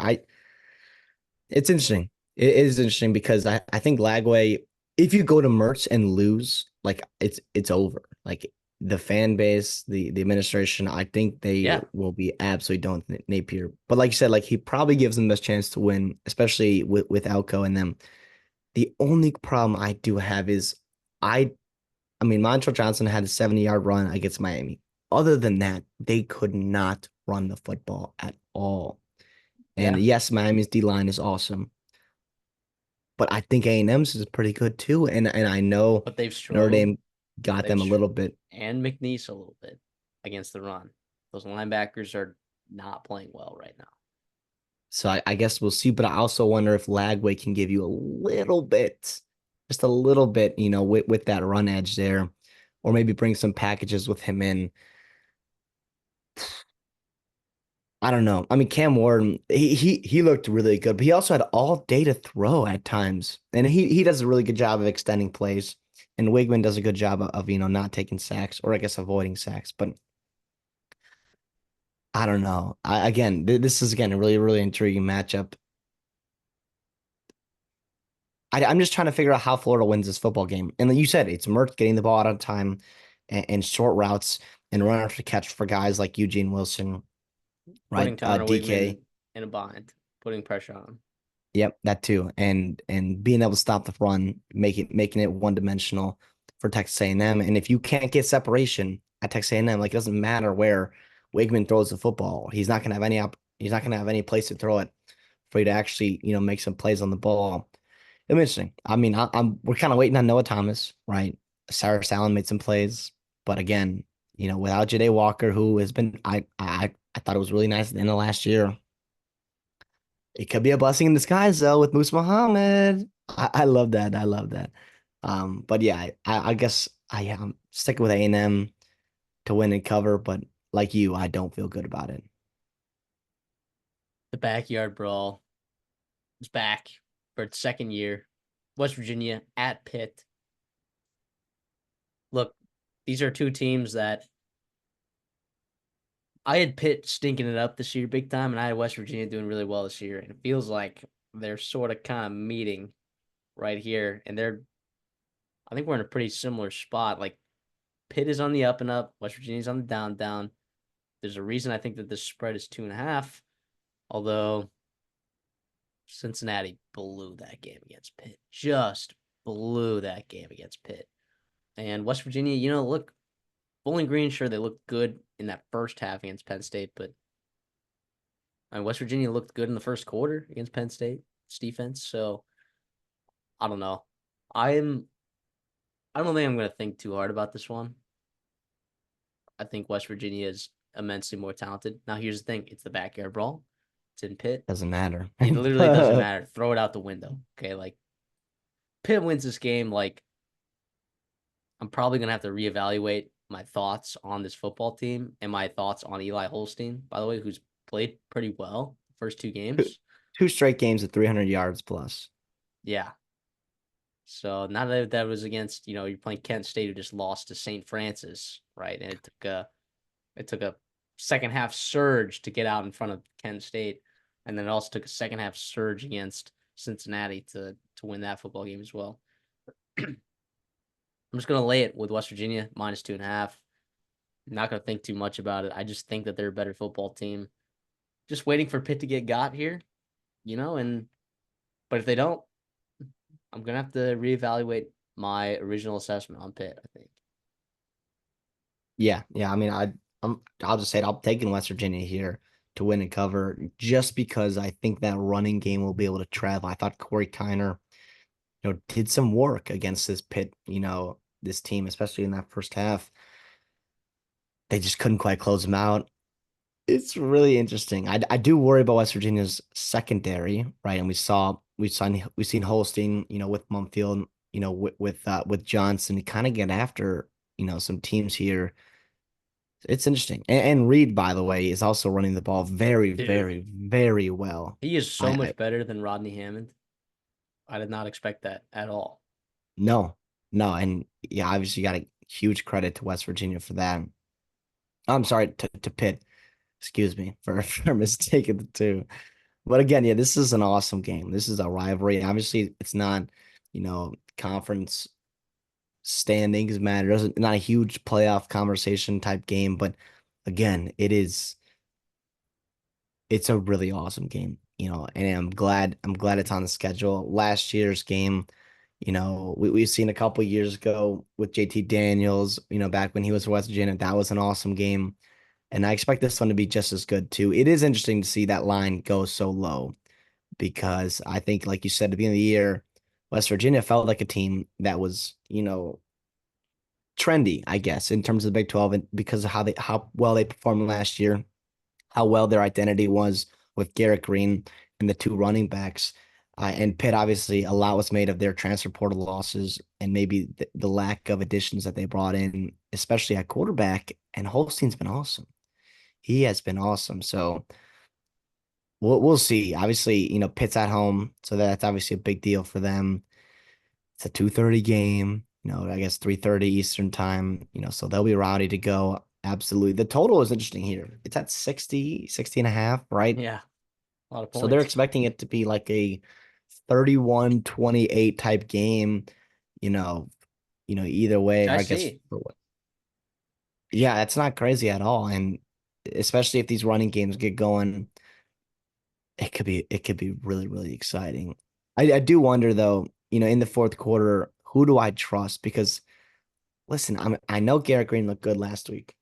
It's interesting. It is interesting because I think Lagway, if you go to Mertz and lose, like it's over. Like the fan base, the administration, I think they Yeah, will be absolutely done with Napier. But like you said, like he probably gives them the best chance to win, especially with Alco and them. The only problem I do have is I I mean Montrell Johnson had a 70-yard run against Miami. Other than that, they could not run the football at all. And yeah, yes, Miami's D line is awesome, but I think A&M's is pretty good too. And I know but they've Notre struggled. Dame got They've them a str- little bit. and McNeese a little bit against the run. Those linebackers are not playing well right now. So I guess we'll see. But I also wonder if Lagway can give you a little bit, just a little bit, with that run edge there, or maybe bring some packages with him in. I don't know. I mean, Cam Ward, he looked really good, but he also had all day to throw at times, and he does a really good job of extending plays. And Wigman does a good job of not taking sacks, or I guess avoiding sacks. But I don't know. Again, this is again a really really intriguing matchup. I'm just trying to figure out how Florida wins this football game. And like you said, it's Mertz getting the ball out on time and short routes and run after catch for guys like Eugene Wilson, Putting right? Connor DK. Wigman in a bind, putting pressure on him. Yep, that too. And being able to stop the run, making it one dimensional for Texas A&M. And if you can't get separation at Texas A&M, like it doesn't matter where Wigman throws the football, he's not gonna have any place to throw it for you to actually, make some plays on the ball. Interesting. I mean, we're kind of waiting on Noah Thomas, right? Cyrus Allen made some plays, but again, without Jade Walker, who has been, I thought it was really nice at the end of last year. It could be a blessing in disguise though with Moose Muhammad. I love that. I love that. But yeah, I guess I am sticking with A&M to win and cover, but like you, I don't feel good about it. The backyard brawl is back for its second year. West Virginia at Pitt. Look, these are two teams that I had Pitt stinking it up this year big time, and I had West Virginia doing really well this year. And it feels like they're sort of kind of meeting right here. And I think we're in a pretty similar spot. Like Pitt is on the up and up, West Virginia's on the down, down. There's a reason I think that this spread is 2.5, although Cincinnati blew that game against Pitt. Just blew that game against Pitt. And West Virginia, look, Bowling Green, sure, they looked good in that first half against Penn State, but I mean, West Virginia looked good in the first quarter against Penn State's defense. So I don't know. I'm I don't think I'm gonna think too hard about this one. I think West Virginia is immensely more talented. Now here's the thing: it's the backyard brawl. It's in Pitt. Doesn't matter. It literally doesn't matter. Throw it out the window. Okay, like Pitt wins this game, like I'm probably gonna have to reevaluate my thoughts on this football team and my thoughts on Eli Holstein, by the way, who's played pretty well the first two Two, games. two straight games at 300 yards plus. Yeah. So not that that was against, you're playing Kent State who just lost to St. Francis, right? And it took a second half surge to get out in front of Kent State. And then it also took a second half surge against Cincinnati to win that football game as well. I'm just gonna lay it with West Virginia -2.5. I'm not gonna think too much about it. I just think that they're a better football team. Just waiting for Pitt to get got here, and but if they don't, I'm gonna have to reevaluate my original assessment on Pitt, I think. Yeah, yeah. I mean, I'll just say it. I'm taking West Virginia here to win and cover just because I think that running game will be able to travel. I thought Corey Kiner, did some work against this Pitt, this team, especially in that first half. They just couldn't quite close them out. It's really interesting. I do worry about West Virginia's secondary, right? And we've seen Holstein, with Mumfield, with Johnson, kind of get after, some teams here. It's interesting. And Reed, by the way, is also running the ball very, Dude, very, very well. he is so I much better than Rodney Hammond. I did not expect that at all. no, no, and yeah, obviously got a huge credit to West Virginia for that. I'm sorry to Pitt, excuse me for mistaking the two. But again, yeah, this is an awesome game. This is a rivalry. Obviously, it's not, conference standings matter. Doesn't not a huge playoff conversation type game, but again, it's a really awesome game, and I'm glad it's on the schedule. Last year's game, we've seen a couple years ago with JT Daniels, back when he was for West Virginia, that was an awesome game. And I expect this one to be just as good too. It is interesting to see that line go so low because I think, like you said, at the beginning of the year, West Virginia felt like a team that was, trendy, I guess, in terms of the Big 12 and because of how well they performed last year, how well their identity was with Garrett Green and the two running backs. And Pitt, obviously, a lot was made of their transfer portal losses and maybe the lack of additions that they brought in, especially at quarterback. And Holstein's been awesome. He has been awesome. So we'll see. Obviously, Pitt's at home, so that's obviously a big deal for them. It's a 2:30 game, I guess 3:30 Eastern time, so they'll be rowdy to go. Absolutely. The total is interesting here. It's at 60 and a half, right? Yeah, a lot of So they're points. expecting it to be like a 31-28 type game, you know, either way, Which or I I guess see. yeah, that's not crazy at all. And especially if these running games get going, it could be really, really exciting. I do wonder though, in the fourth quarter, who do I trust? Because listen, I know Garrett Green looked good last week,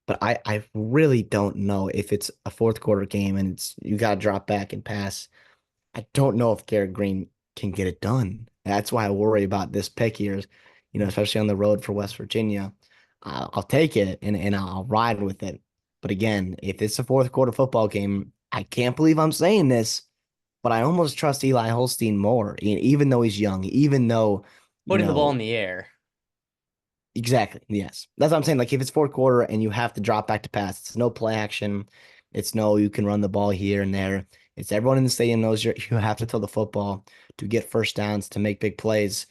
but I really don't know if it's a fourth quarter game and it's you got to drop back and pass. I don't know if Garrett Green can get it done. That's why I worry about this pick here, especially on the road for West Virginia. I'll take it and I'll ride with it. But again, if it's a fourth quarter football game, I can't believe I'm saying this, but I almost trust Eli Holstein more, even though he's young, even though, you Putting the ball in know, the air. exactly. Yes. That's what I'm saying. Like if it's fourth quarter and you have to drop back to pass, it's no play action. It's no, you can run the ball here and there. It's everyone in the stadium knows you have to throw the football to get first downs, to make big plays.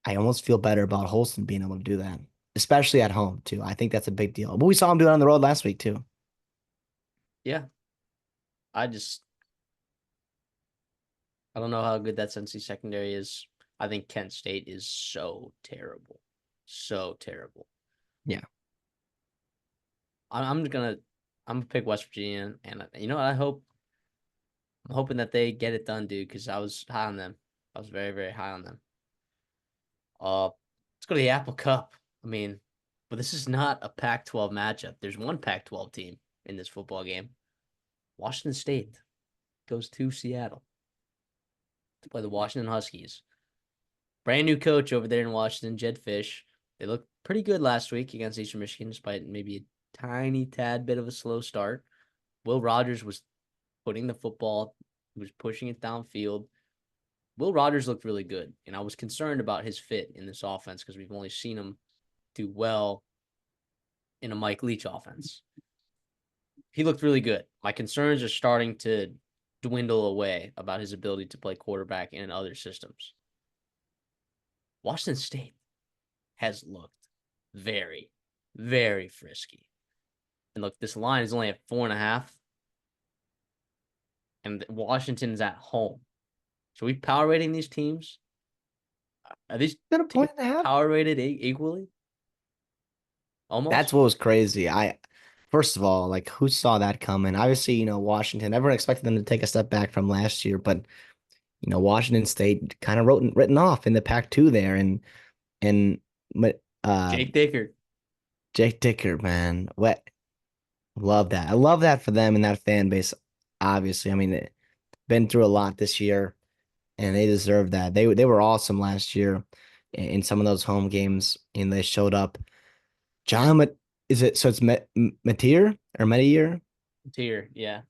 I almost feel better about Holston being able to do that, especially at home too. I think that's a big deal. But we saw him do it on the road last week too. Yeah. I just I don't know how good that Cincy secondary is. I think Kent State is so terrible. So terrible. Yeah. I'm gonna pick West Virginia, and you know what? I'm hoping that they get it done, dude. Because I was high on them. I was very very high on them. Let's go to the Apple Cup. I mean, but this is not a Pac-12 matchup. There's one Pac-12 team in this football game. Washington State goes to Seattle to play the Washington Huskies. Brand new coach over there in Washington, Jed Fish. They looked pretty good last week against Eastern Michigan, despite maybe a tiny tad bit of a slow start. Will Rogers was putting the football, he was pushing it downfield. Will Rogers looked really good, and I was concerned about his fit in this offense because we've only seen him do well in a Mike Leach offense. He looked really good. My concerns are starting to dwindle away about his ability to play quarterback in other systems. Washington State has looked very, very frisky. And look, this line is only at 4.5, and Washington's at home. So we power rating these teams? Are these Been a point teams and a half. power rated equally? That's Almost? what was crazy. First of all, like who saw that coming? Obviously, Washington, everyone expected them to take a step back from last year, but Washington State kind of written off in the Pac-2 there, and uh, Jake Dicker. Jake Dicker, man, what love that. I love that for them and that fan base. Obviously, I mean, they've been through a lot this year, and they deserve that. They were awesome last year in some of those home games, and they showed up. John, is it so? It's Mateer or Metier? Tier, yeah.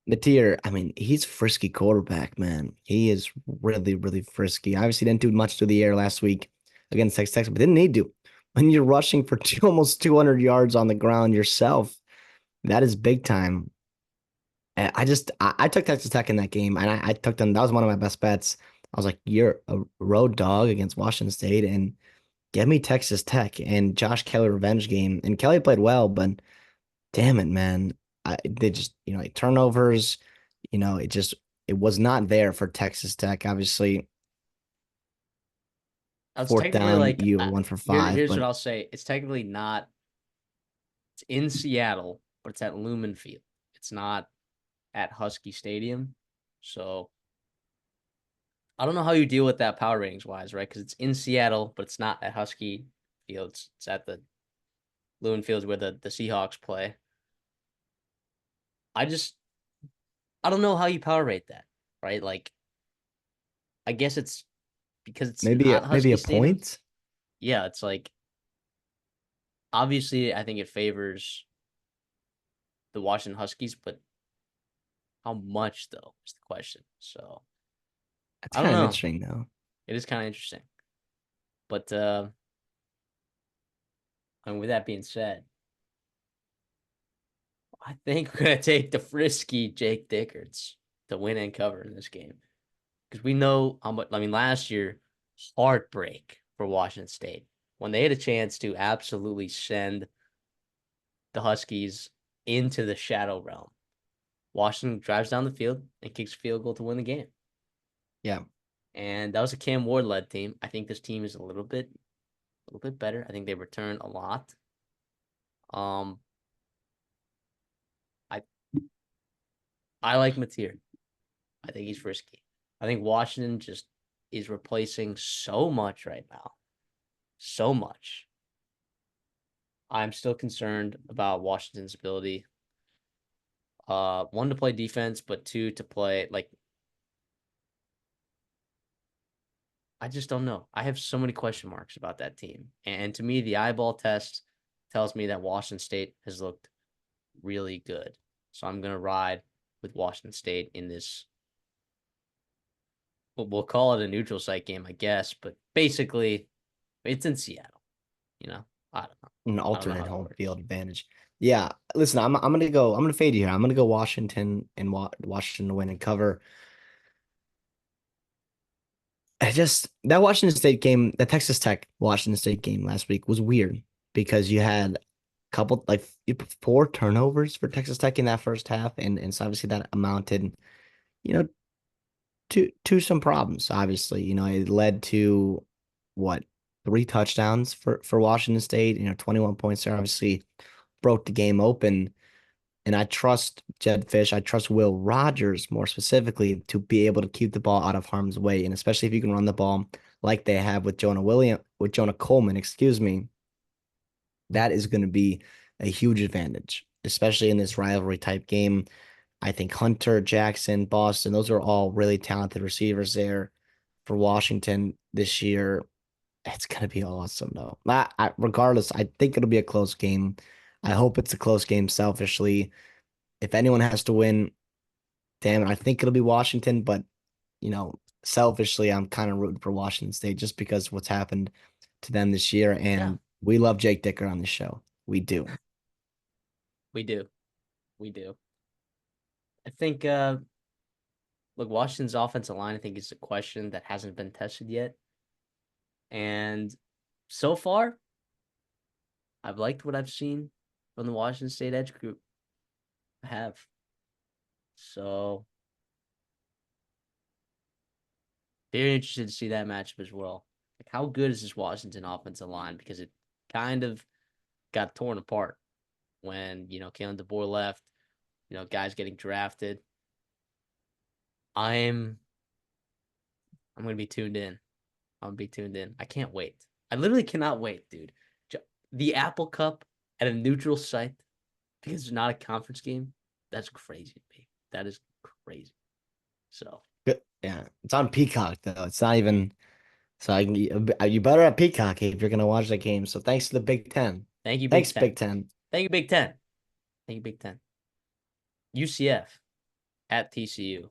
Mateer. I mean, he's frisky quarterback, man. He is really, really frisky. Obviously, didn't do much through the air last week against Texas, but didn't need to. When you're rushing for almost 200 yards on the ground yourself, that is big time. I took Texas Tech in that game, and I took them. That was one of my best bets. I was like, you're a road dog against Washington State, and give me Texas Tech and Josh Kelly revenge game. And Kelly played well, but damn it, man. They just, like turnovers, it was not there for Texas Tech. Obviously, It's fourth technically down, like you were 1 for 5, here's what but I'll say. It's technically not. It's in Seattle, but it's at Lumen Field. It's not at Husky Stadium. So I don't know how you deal with that power ratings wise, right? Because it's in Seattle, but it's not at Husky Fields. It's at the Lumen Fields where the Seahawks play. I just I don't know how you power rate that, right? Like I guess it's because it's not maybe Husky a Stadium. point. Yeah, it's like obviously I think it favors the Washington Huskies, but how much though is the question. So That's I don't kind of know. interesting, though. It is kind of interesting. But I mean, with that being said, I think we're gonna take the frisky Jake Dickerts to win and cover in this game. Because we know how much I mean, last year, heartbreak for Washington State. When they had a chance to absolutely send the Huskies into the shadow realm. Washington drives down the field and kicks a field goal to win the game. Yeah. And that was a Cam Ward led team. I think this team is a little bit better. I think they return a lot. Um, I I like Mateer. I think he's risky. I think Washington just is replacing so much right now. So much. I'm still concerned about Washington's ability. One to play defense, but two to play like I just don't know. I have so many question marks about that team. And to me, the eyeball test tells me that Washington State has looked really good. So I'm going to ride with Washington State in this. We'll call it a neutral site game, I guess. But basically, it's in Seattle. You know, I don't know. An I don't know alternate how that home works. field advantage. Yeah. Listen, I'm gonna fade you here. I'm gonna go Washington and Washington to win and cover. I just that Washington State game, the Texas Tech Washington State game last week was weird because you had a couple like 4 turnovers for Texas Tech in that first half, and so obviously that amounted, you know, to some problems. Obviously, it led to what 3 touchdowns for Washington State. 21 points there. Obviously, broke the game open. And I trust Jed Fish. I trust Will Rogers more specifically to be able to keep the ball out of harm's way. And especially if you can run the ball like they have with Jonah Coleman, excuse me, that is going to be a huge advantage, especially in this rivalry type game. I think Hunter, Jackson, Boston, those are all really talented receivers there for Washington this year. It's going to be awesome, though. Regardless, I think it'll be a close game. I hope it's a close game selfishly. If anyone has to win, damn it, I think it'll be Washington, but selfishly, I'm kind of rooting for Washington State just because what's happened to them this year. Yeah, And we love Jake Dicker on the show. We do. we do. We do. I think look, Washington's offensive line, I think, is a question that hasn't been tested yet. And so far, I've liked what I've seen from the Washington State Edge group. I have. So very interested to see that matchup as well. Like, how good is this Washington offensive line? Because it kind of got torn apart when, Kalen DeBoer left, guys getting drafted. I'm I'm gonna be tuned in. I'm gonna be tuned in. I can't wait. I literally cannot wait, dude. The Apple Cup at a neutral site because it's not a conference game. That's crazy to me. That is crazy. So Good. Yeah, it's on Peacock though. It's not even so I can you better at Peacock if you're gonna watch that game. So thanks to the Big Ten. thank you, Big Thanks, Ten. Big Ten. Thank you, Big Ten. Thank you, Big Ten. UCF at TCU.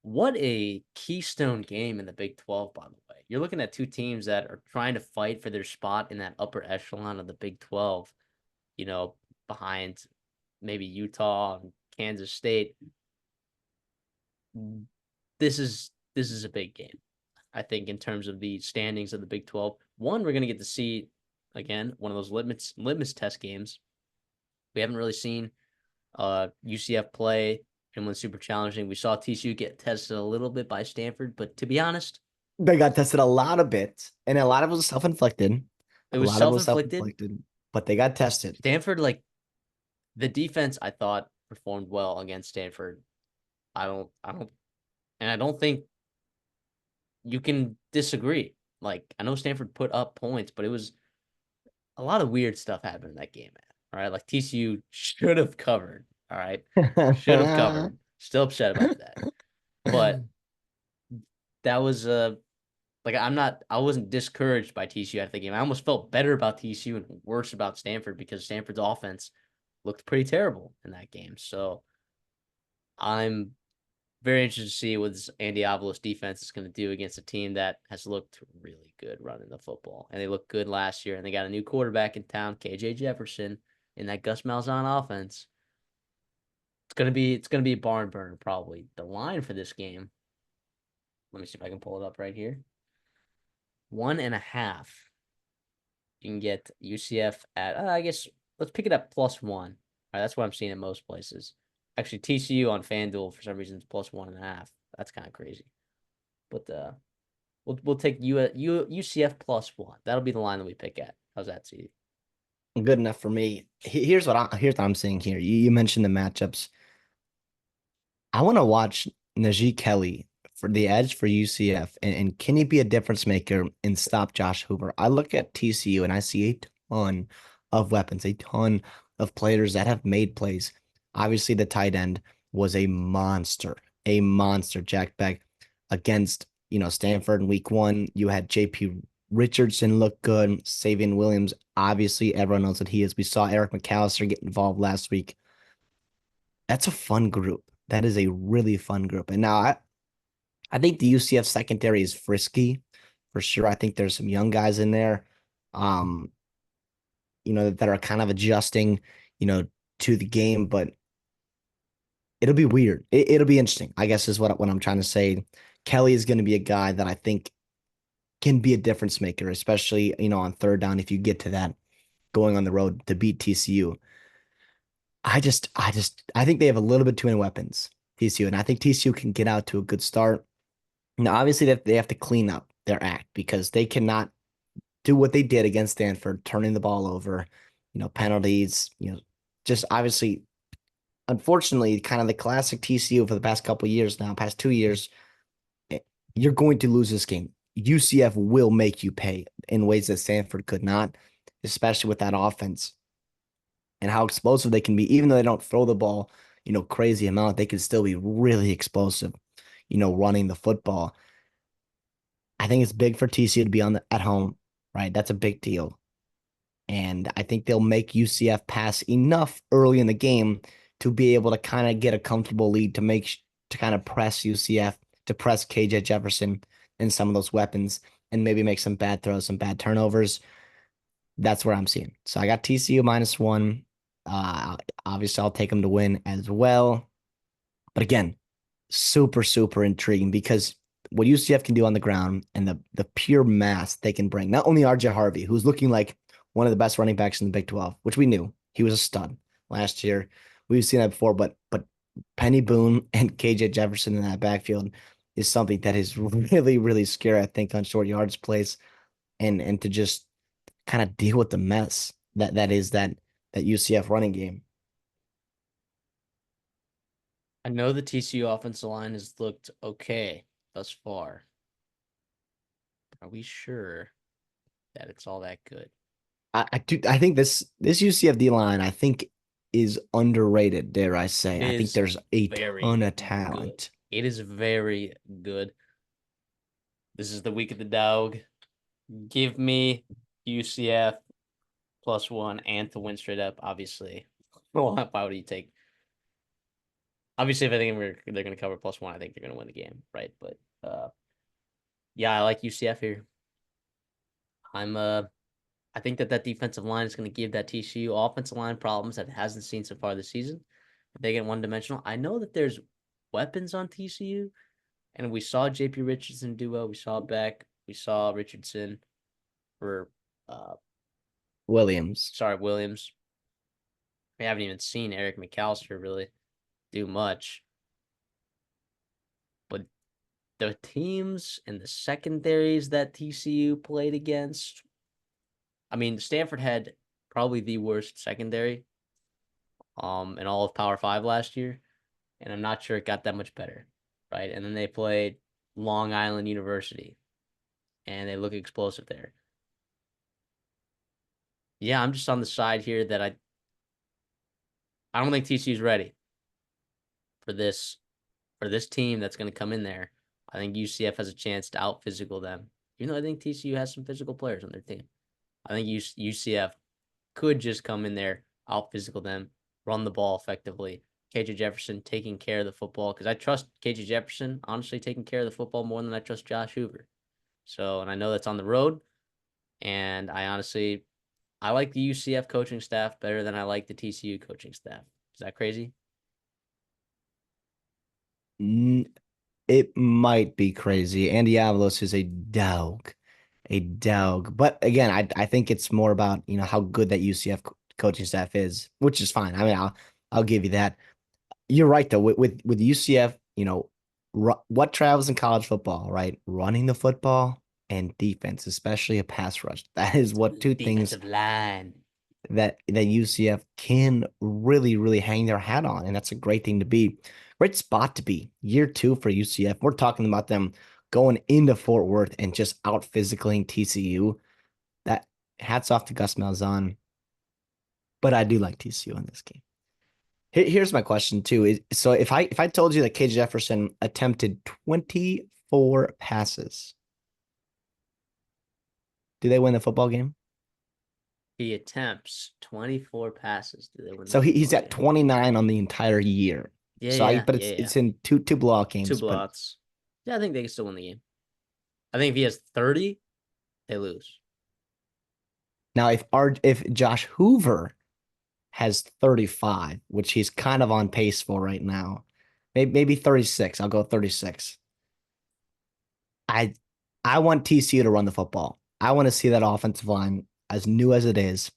What a keystone game in the Big 12, by the way. You're looking at two teams that are trying to fight for their spot in that upper echelon of the Big 12, behind maybe Utah and Kansas State. This is a big game. I think in terms of the standings of the Big 12. One, we're going to get to see again one of those litmus test games. We haven't really seen UCF play and when super challenging. We saw TCU get tested a little bit by Stanford, but to be honest, They got tested a lot of bit, and a lot of it was self-inflicted. it A was lot of it was self-inflicted. self-inflicted, but they got tested. Stanford, like the defense, I thought performed well against Stanford. I don't think you can disagree. Like, I know Stanford put up points, but it was a lot of weird stuff happened in that game, man. All right. Like TCU should have covered. All right. Should have covered. Still upset about that. But that was like I wasn't discouraged by TCU after the game. I almost felt better about TCU and worse about Stanford because Stanford's offense looked pretty terrible in that game. So I'm very interested to see what this Andy Avalos defense is going to do against a team that has looked really good running the football. And they looked good last year. And they got a new quarterback in town, KJ Jefferson, in that Gus Malzahn offense. It's gonna be a barn burner, probably. The line for this game. Let me see if I can pull it up right here. 1.5. You can get UCF at I guess let's pick it up +1. All right, that's what I'm seeing in most places. Actually, TCU on FanDuel for some reason is +1.5. That's kind of crazy. But we'll take UCF +1. That'll be the line that we pick at. How's that, CD? Good enough for me. Here's what I'm saying here. You mentioned the matchups. I want to watch Najee Kelly for the edge for UCF, and can he be a difference maker and stop Josh Hoover? I look at TCU and I see a ton of weapons, a ton of players that have made plays. Obviously, the tight end was a monster. Jack Beck against Stanford in week 1. You had JP Richardson look good. Savion Williams, obviously, everyone knows what he is. We saw Eric McAllister get involved last week. That's a fun group. That is a really fun group. And now I think the UCF secondary is frisky for sure. I think there's some young guys in there, um, that are kind of adjusting, to the game, but it'll be weird. It'll be interesting, I guess is what I'm trying to say. Kelly is going to be a guy that I think can be a difference maker, especially, on third down if you get to that going on the road to beat TCU. I think they have a little bit too many weapons, TCU, and I think TCU can get out to a good start. Now, obviously, they have to clean up their act because they cannot do what they did against Stanford, turning the ball over, penalties, just obviously, unfortunately, kind of the classic TCU for the past couple of years now, past 2 years. You're going to lose this game. UCF will make you pay in ways that Stanford could not, especially with that offense and how explosive they can be. Even though they don't throw the ball, crazy amount, they can still be really explosive, running the football. I think it's big for TCU to be at home, right? That's a big deal. And I think they'll make UCF pass enough early in the game to be able to kind of get a comfortable lead to kind of press UCF to press KJ Jefferson and some of those weapons and maybe make some bad throws, some bad turnovers. That's where I'm seeing. So I got TCU -1. Obviously, I'll take them to win as well. But again, super, super intriguing because what UCF can do on the ground and the pure mass they can bring. Not only RJ Harvey, who's looking like one of the best running backs in the Big 12, which we knew he was a stud last year. We've seen that before, but Penny Boone and KJ Jefferson in that backfield is something that is really, really scary, I think, on short yards plays and to just kind of deal with the mess that is that UCF running game. I know the TCU offensive line has looked okay thus far. Are we sure that it's all that good? I think this UCF D line I think is underrated, dare I say. It I think is there's a ton very of good. talent. It is very good. This is the week of the dog. Give me UCF +1 and to win straight up, obviously. Well, why would you take? Obviously, if I think they're going to cover +1, I think they're going to win the game, right? But yeah, I like UCF here. I think that defensive line is going to give that TCU offensive line problems that it hasn't seen so far this season. If they get one dimensional, I know that there's weapons on TCU, and we saw JP Richardson do well. We saw Beck. We saw Richardson for Williams. Williams. We haven't even seen Eric McAllister really do much. But the teams and the secondaries that TCU played against, I mean, Stanford had probably the worst secondary in all of Power 5 last year, and I'm not sure it got that much better, right? And then they played Long Island University, and they look explosive there. Yeah, I'm just on the side here that I don't think TCU's ready for this team that's going to come in there. I think UCF has a chance to out physical them. Even though I think TCU has some physical players on their team. I think UCF could just come in there, out physical them, run the ball effectively. KJ Jefferson taking care of the football because I trust KJ Jefferson, honestly, taking care of the football more than I trust Josh Hoover. So, and I know that's on the road. And I like the UCF coaching staff better than I like the TCU coaching staff. Is that crazy? It might be crazy. Andy Avalos is a dog. But again, I think it's more about how good that UCF coaching staff is, which is fine. I mean, I'll give you that. You're right though. With UCF, what travels in college football, right? Running the football and defense, especially a pass rush. That is what two things Defensive line. that UCF can really, really hang their hat on. And that's a great thing to be. Great spot to be. Year 2 for UCF. We're talking about them going into Fort Worth and just out physicaling TCU. That hats off to Gus Malzahn. But I do like TCU in this game. Here's my question too. So if I told you that KJ Jefferson attempted 24 passes, do they win the football game? He attempts 24 passes. Do they win the So he's football at game? 29 on the entire year. Yeah, So yeah, but yeah, yeah. it's in two blowout Two games. But blowouts. Yeah, I think they can still win the game. I think if he has 30, they lose. now if Josh Hoover has 35, which he's kind of on pace for right now, maybe 36. I'll go 36. I I want TCU to run the football. I want to see that offensive line, as new as it is,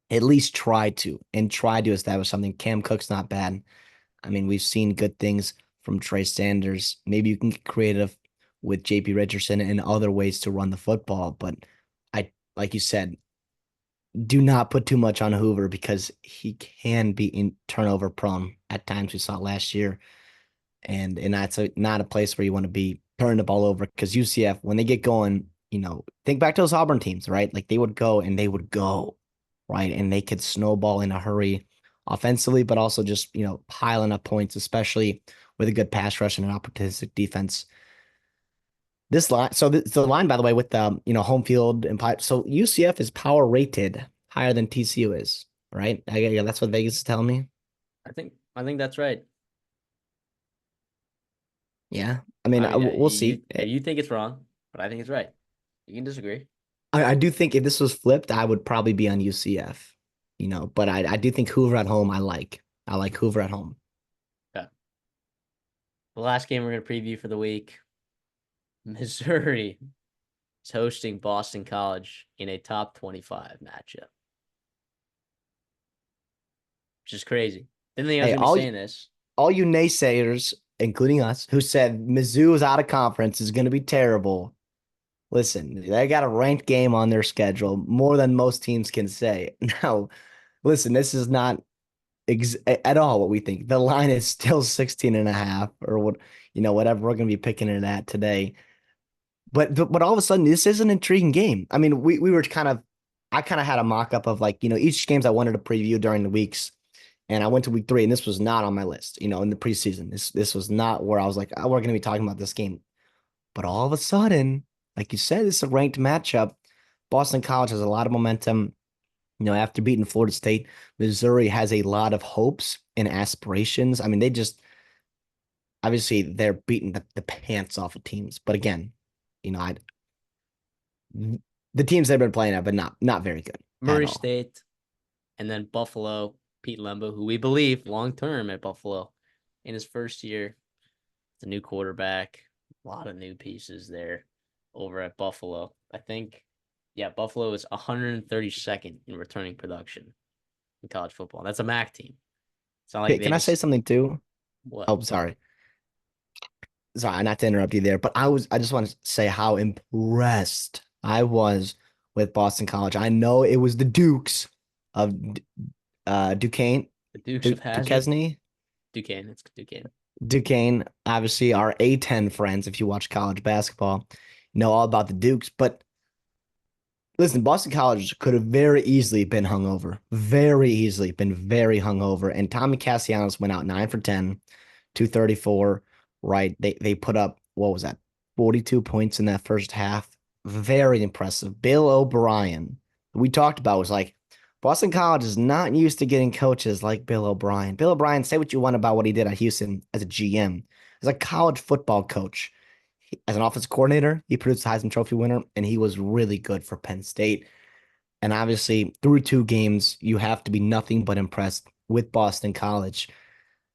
at least try to establish something. Cam Cook's not bad. I mean, we've seen good things from Trey Sanders. Maybe you can get creative with JP Richardson and other ways to run the football. But like you said, do not put too much on Hoover because he can be in turnover prone at times. We saw it last year, and that's not a place where you want to be turning the ball over because UCF when they get going, think back to those Auburn teams, right? Like they would go and they would go, right, and they could snowball in a hurry offensively, but also just piling up points, especially with a good pass rush and an opportunistic defense. This line, so the line, by the way, with the home field and pipe. So UCF is power rated higher than TCU is, right? Yeah, that's what Vegas is telling me. I think that's right. Yeah. I mean, I mean, we'll see. you think it's wrong, but I think it's right. You can disagree. I do think if this was flipped, I would probably be on UCF, but I do think Hoover at home, I like. I like Hoover at home. Okay. The last game we're going to preview for the week, Missouri is hosting Boston College in a top 25 matchup, which is crazy. Didn't think I was Hey, going to be saying this. all you naysayers, including us, who said Mizzou is out of conference is going to be terrible. Listen, they got a ranked game on their schedule, more than most teams can say. Now, listen, this is not at all what we think. The line is still 16 and a half or whatever we're going to be picking it at today. But all of a sudden, this is an intriguing game. I mean, we were I kind of had a mock up of like, each games I wanted to preview during the weeks. And I went to week 3, and this was not on my list, in the preseason. This was not where I was like, oh, we're going to be talking about this game. But all of a sudden, like you said, it's a ranked matchup. Boston College has a lot of momentum. After beating Florida State, Missouri has a lot of hopes and aspirations. I mean, obviously they're beating the pants off of teams. But again, I the teams they've been playing have been not very good at Murray all. State and then Buffalo, Pete Lembo, who we believe long term at Buffalo in his first year. The new quarterback, a lot of new pieces there over at Buffalo. I think, yeah, Buffalo is 132nd in returning production in college football. That's a MAC team. It's not like Okay, they can I say just something too? what? Oh, sorry. Sorry, not to interrupt you there, but I just want to say how impressed I was with Boston College. I know it was the Dukes of Duquesne, The Dukes of Hazard, Duquesne, Duquesne. It's Duquesne. Duquesne, obviously our A10 friends, if you watch college basketball, know all about the Dukes. But listen, Boston College could have very easily been hungover, very easily been very hungover. And Tommy Castellanos went out 9 for 10, 234, right? They put up, what was that, 42 points in that first half. Very impressive. Bill O'Brien, we talked about, was like, Boston College is not used to getting coaches like Bill O'Brien. Bill O'Brien, say what you want about what he did at Houston as a GM, as a college football coach. As an offensive coordinator, he produced a Heisman Trophy winner, and he was really good for Penn State. And obviously, through 2 games, you have to be nothing but impressed with Boston College.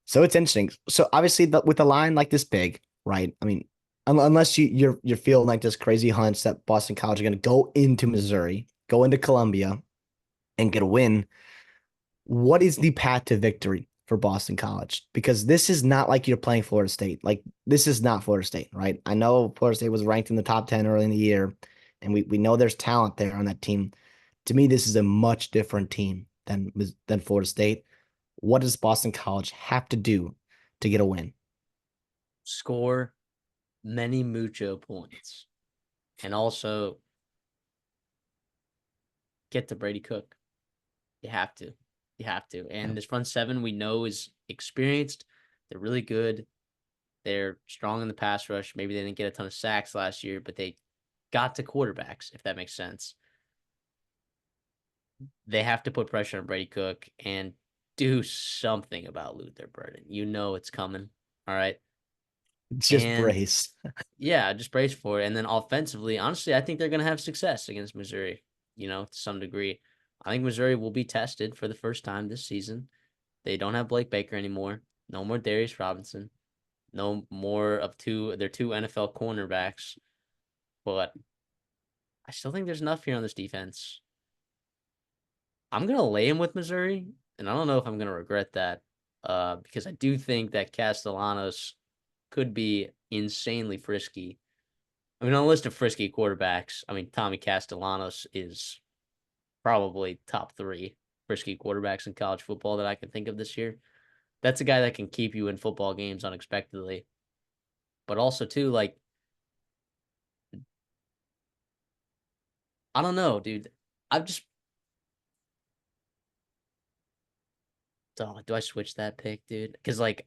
So it's interesting. So obviously, with a line like this big, right? I mean, unless you're feeling like this crazy hunch that Boston College are going to go into Missouri, go into Columbia, and get a win, what is the path to victory for Boston College? Because this is not like you're playing Florida State. Like, this is not Florida State, right? I know Florida State was ranked in the top 10 early in the year, and we know there's talent there on that team. To me, this is a much different team than Florida State. What does Boston College have to do to get a win? Score many mucho points, and also get to Brady Cook. You have to. You have to. Yeah. And this front seven we know is experienced. They're really good. They're strong in the pass rush. Maybe they didn't get a ton of sacks last year, but they got to quarterbacks, if that makes sense. They have to put pressure on Brady Cook and do something about Luther Burden. You know it's coming. All right. Just And brace. yeah, just brace for it. And then offensively, honestly, I think they're going to have success against Missouri, to some degree. I think Missouri will be tested for the first time this season. They don't have Blake Baker anymore. No more Darius Robinson. No more of their two NFL cornerbacks. But I still think there's enough here on this defense. I'm gonna lay him with Missouri, and I don't know if I'm gonna regret that. Because I do think that Castellanos could be insanely frisky. I mean, on a list of frisky quarterbacks, I mean Tommy Castellanos is probably top 3 frisky quarterbacks in college football that I can think of this year. That's a guy that can keep you in football games unexpectedly. But also too, like, I don't know, dude. I've just do I switch that pick, dude? Because like,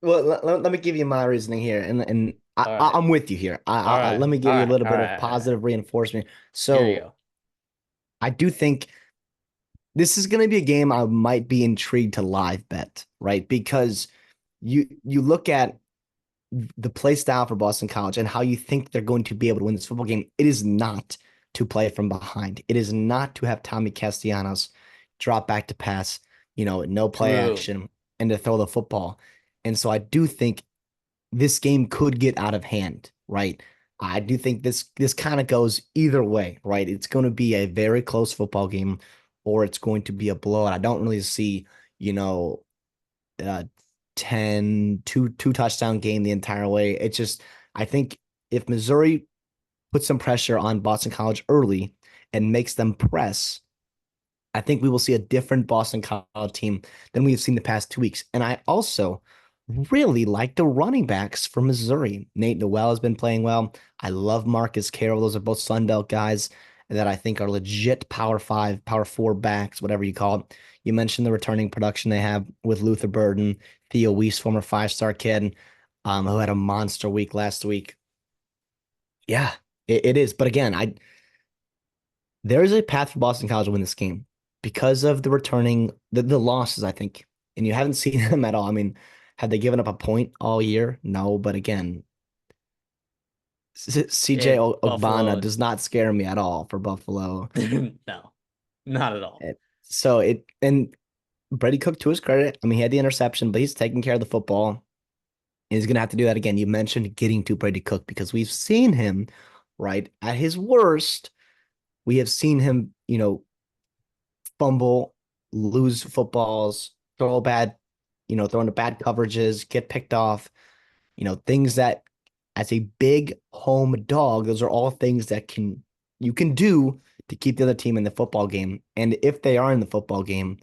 Well, let me give you my reasoning here, and all right, I'm with you here. all right, Let me all give you a right, little all bit of right, all right. positive reinforcement. Here you So go. I do think this is going to be a game I might be intrigued to live bet, right? Because you look at the play style for Boston College and how you think they're going to be able to win this football game, it is not to play from behind. It is not to have Tommy Castellanos drop back to pass, no play True. action and to throw the football. And so I do think this game could get out of hand, right? I do think this kind of goes either way, right? It's going to be a very close football game or it's going to be a blowout. I don't really see, you know, uh 2 touchdown game the entire way. It's just I think if Missouri puts some pressure on Boston College early and makes them press, I think we will see a different Boston College team than we've seen the past 2 weeks. And I also really like the running backs for Missouri. Nate Noel has been playing well. I love Marcus Carroll. Those are both Sun Belt guys that I think are legit Power Five, Power Four backs, whatever you call it. You mentioned the returning production they have with Luther Burden, Theo Weiss, former 5-star kid, who had a monster week last week. Yeah, it is. But again, there is a path for Boston College to win this game because of the returning the losses, I think. And you haven't seen them at all. I mean, have they given up a point all year? No, but again, CJ It Ogbonna Buffalo. does not scare me at all for Buffalo. No, not at all. So and Brady Cook, to his credit, I mean, he had the interception, but he's taking care of the football. He's gonna have to do that again. You mentioned getting to Brady Cook because we've seen him, right, at his worst. We have seen him, fumble, lose footballs, throw into bad coverages, get picked off, things that as a big home dog, those are all things that you can do to keep the other team in the football game. And if they are in the football game,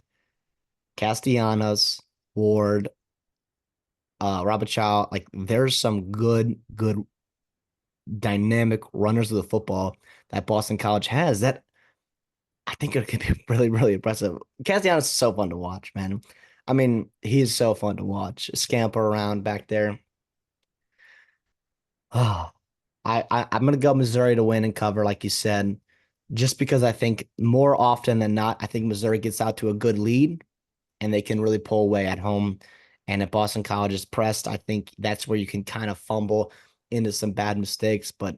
Castellanos, Ward, Robert Chow, like there's some good dynamic runners of the football that Boston College has that I think it could be really, really impressive. Castellanos is so fun to watch, man. I mean, he is so fun to watch. Scamper around back there. Oh, I'm gonna go Missouri to win and cover, like you said, just because I think more often than not, I think Missouri gets out to a good lead and they can really pull away at home. And if Boston College is pressed, I think that's where you can kind of fumble into some bad mistakes. But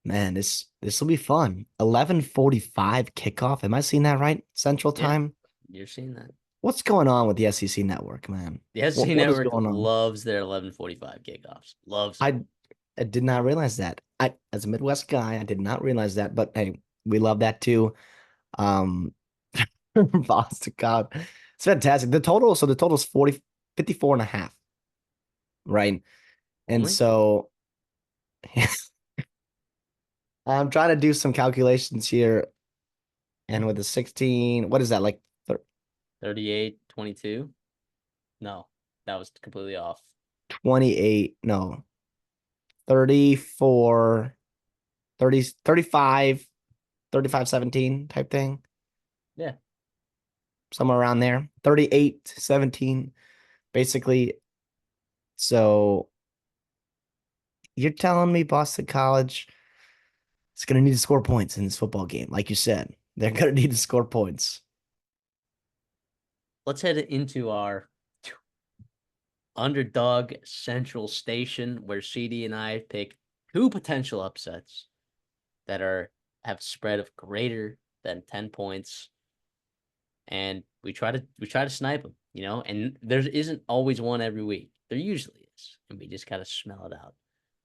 man, this will be fun. 11:45 kickoff. Am I seeing that right? Central Yeah, time. you're seeing that. What's going on with the SEC network, man? The SC What is Network going on? loves their 11:45 kickoffs. Loves them. I I did not realize that. As a Midwest guy, I did not realize that. But hey, we love that too. Um, Boston College. It's fantastic. The total is 54 and a half, right? And Only so I'm trying to do some calculations here. And with the 16, what is that like 38-22. No, that was completely off. 28, no, 34, 30, 35, 35, 17 type thing, Yeah. somewhere around there. 38, 17, basically. So you're telling me Boston College is going to need to score points in this football game. Like you said, they're going to need to score points. Let's head into our underdog central station where CD and I pick two potential upsets that have spread of greater than 10 points, and we try to snipe them, and there isn't always one every week. There usually is, and we just gotta smell it out.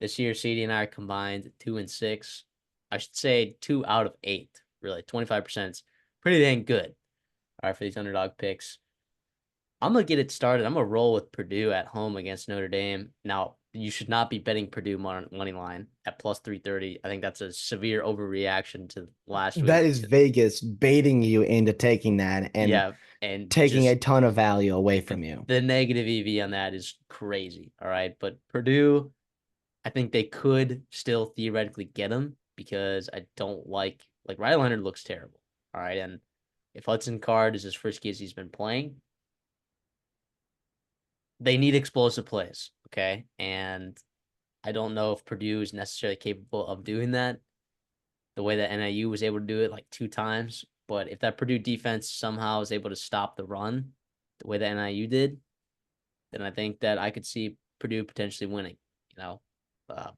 This year CD and I are combined 2-6. I should say 2 out of 8. Really, 25% is pretty dang good. All right, for these underdog picks, I'm gonna get it started. I'm gonna roll with Purdue at home against Notre Dame. Now, you should not be betting Purdue money line at plus 330. I think that's a severe overreaction to last That week. is Vegas baiting you into taking that and Yeah, and taking a just ton of value away the, from you. the negative EV on that is crazy. All right, but Purdue, I think they could still theoretically get them because I don't like Riley Leonard looks terrible. All right, and if Hudson Card is as frisky as he's been playing, they need explosive plays. Okay, and I don't know if Purdue is necessarily capable of doing that the way that NIU was able to do it like 2 times. But if that Purdue defense somehow is able to stop the run the way that NIU did, then I think that I could see Purdue potentially winning. you know.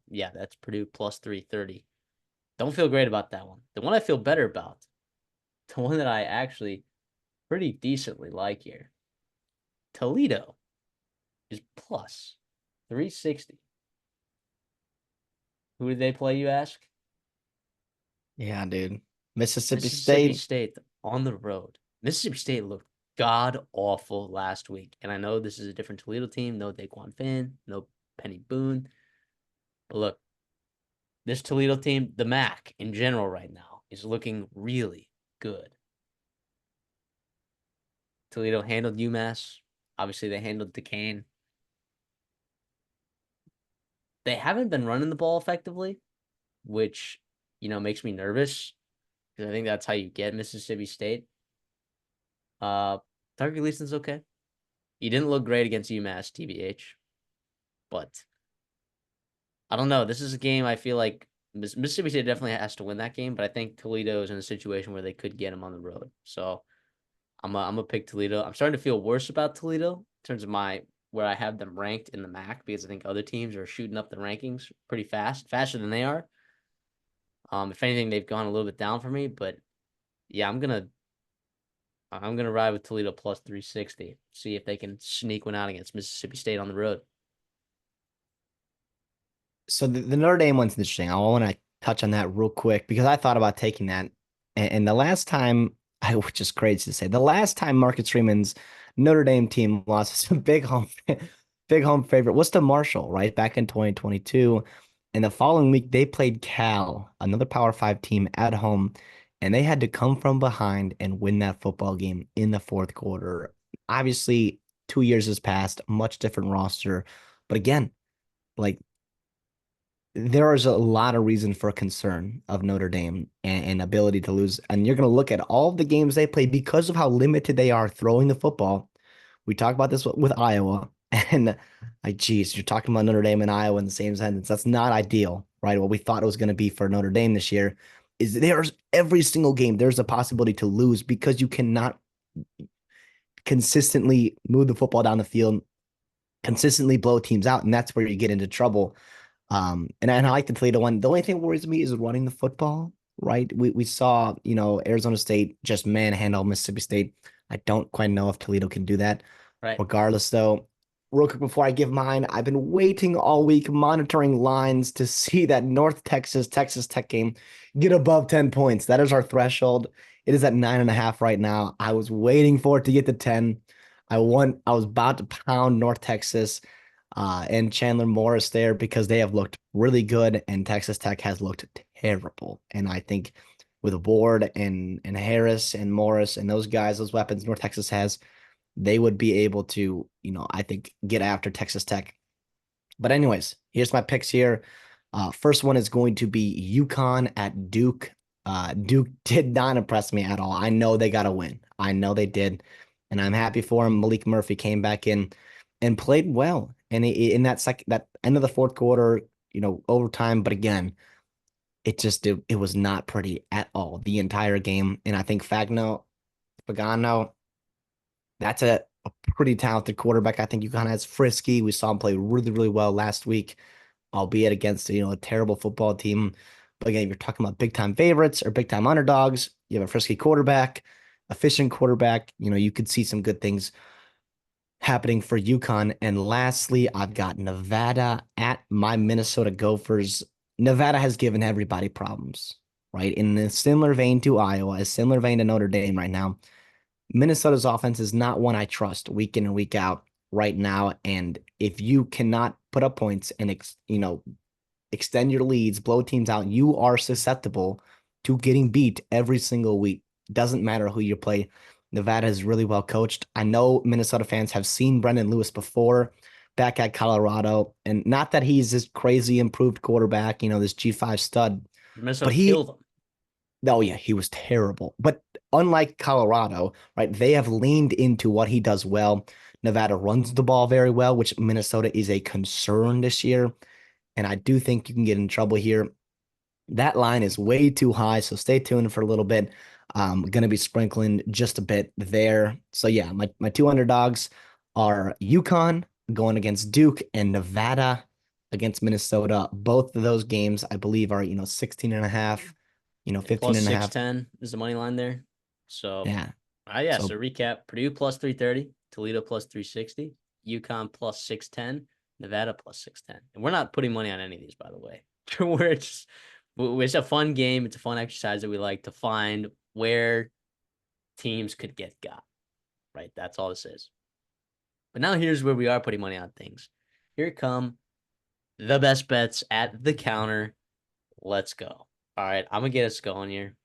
Yeah, that's Purdue plus 330. Don't feel great about that one. The one I feel better about, the one that I actually pretty decently like here, Toledo is plus 360. Who did they play, you ask? Yeah, dude. Mississippi Mississippi State. State on the road. Mississippi State looked god awful last week. And I know this is a different Toledo team. No Daquan Finn, no Penny Boone. But look, this Toledo team, the MAC in general right now, is looking really good. Toledo handled UMass. Obviously, they handled Duquesne. They haven't been running the ball effectively, which, makes me nervous because I think that's how you get Mississippi State. Uh, Tucker Gleason's okay. He didn't look great against UMass, TBH, but I don't know. This is a game I feel like Mississippi State definitely has to win that game, but I think Toledo is in a situation where they could get him on the road. So I'm a pick Toledo. I'm starting to feel worse about Toledo in terms of my where I have them ranked in the MAC because I think other teams are shooting up the rankings pretty fast, faster than they are. If anything, they've gone a little bit down for me, but yeah, I'm gonna ride with Toledo plus 360. See if they can sneak one out against Mississippi State on the road. So the Notre Dame one's interesting. I want to touch on that real quick because I thought about taking that. And the last time, which is crazy to say, the last time Marcus Freeman's Notre Dame team lost was a big home favorite was to Marshall, right? Back in 2022. And the following week, they played Cal, another Power Five team at home, and they had to come from behind and win that football game in the fourth quarter. Obviously, 2 years has passed, much different roster. But again, like there is a lot of reason for concern of Notre Dame and ability to lose. And you're going to look at all of the games they play because of how limited they are throwing the football. We talk about this with Iowa, and like, geez, you're talking about Notre Dame and Iowa in the same sentence. That's not ideal, right? What we thought it was going to be for Notre Dame this year is there's every single game there's a possibility to lose because you cannot consistently move the football down the field, consistently blow teams out, and that's where you get into trouble. And I like the Toledo one. The only thing that worries me is running the football, right? We saw, Arizona State just manhandle Mississippi State. I don't quite know if Toledo can do that. Right. Regardless, though, real quick before I give mine, I've been waiting all week, monitoring lines to see that North Texas, Texas Tech game get above 10 points. That is our threshold. It is at 9.5 right now. I was waiting for it to get to 10. I was about to pound North Texas and Chandler Morris there because they have looked really good and Texas Tech has looked terrible. And I think with Ward and Harris and Morris and those guys, those weapons North Texas has, they would be able to, I think get after Texas Tech. But anyways, here's my picks here. First one is going to be UConn at Duke. Duke did not impress me at all. I know they got a win. I know they did. And I'm happy for him. Malik Murphy came back in and played well. And in that end of the fourth quarter, overtime. But again, it was not pretty at all the entire game. And I think Fagano, that's a pretty talented quarterback. I think UConn has Frisky. We saw him play really, really well last week, albeit against a terrible football team. But again, you're talking about big time favorites or big time underdogs. You have a frisky quarterback, efficient quarterback. You could see some good things happening for UConn. And lastly, I've got Nevada at my Minnesota Gophers. Nevada has given everybody problems, right? In a similar vein to Iowa, a similar vein to Notre Dame right now. Minnesota's offense is not one I trust week in and week out right now. And if you cannot put up points and extend your leads, blow teams out, you are susceptible to getting beat every single week. Doesn't matter who you play. Nevada is really well coached. I know Minnesota fans have seen Brendan Lewis before back at Colorado, and not that he's this crazy improved quarterback, this G5 stud, Minnesota but he killed them. oh yeah, he was terrible. But unlike Colorado, right, they have leaned into what he does well. Nevada runs the ball very well, which Minnesota is a concern this year. And I do think you can get in trouble here. That line is way too high, so stay tuned for a little bit. Going to be sprinkling just a bit there. So yeah, my two underdogs are UConn going against Duke and Nevada against Minnesota. Both of those games, I believe, are, 16 and a half, And 15 plus and a six half. ten is the money line there. So, Yeah. yeah. So So recap: Purdue plus 330, Toledo plus 360, UConn plus 610, Nevada plus 610. And we're not putting money on any of these, by the way. We're just it's a fun game. It's a fun exercise that we like to find where teams could get got. Right. That's all this is. But now here's where we are putting money on things. Here come the best bets at the counter. Let's go. All right, I'm gonna get us going here.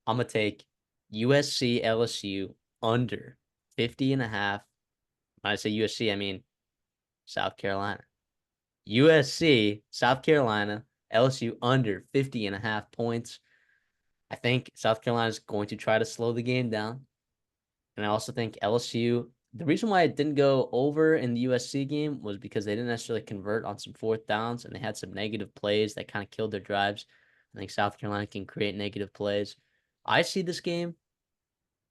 I'm gonna take USC LSU under 50 and a half. When I say USC, I mean South Carolina. USC, South Carolina, LSU under 50 and a half points. I think South Carolina is going to try to slow the game down. And I also think LSU, the reason why it didn't go over in the USC game was because they didn't necessarily convert on some fourth downs and they had some negative plays that kind of killed their drives. I think South Carolina can create negative plays. I see this game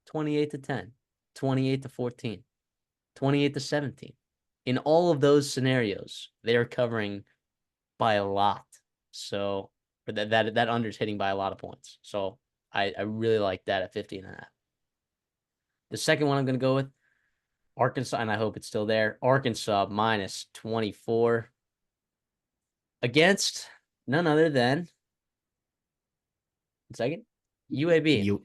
28 to 10, 28 to 14, 28 to 17. In all of those scenarios, they are covering by a lot. So that under is hitting by a lot of points. So I really like that at 50 and a half. The second one I'm going to go with Arkansas, and I hope it's still there. Arkansas minus 24 against none other than second UAB. you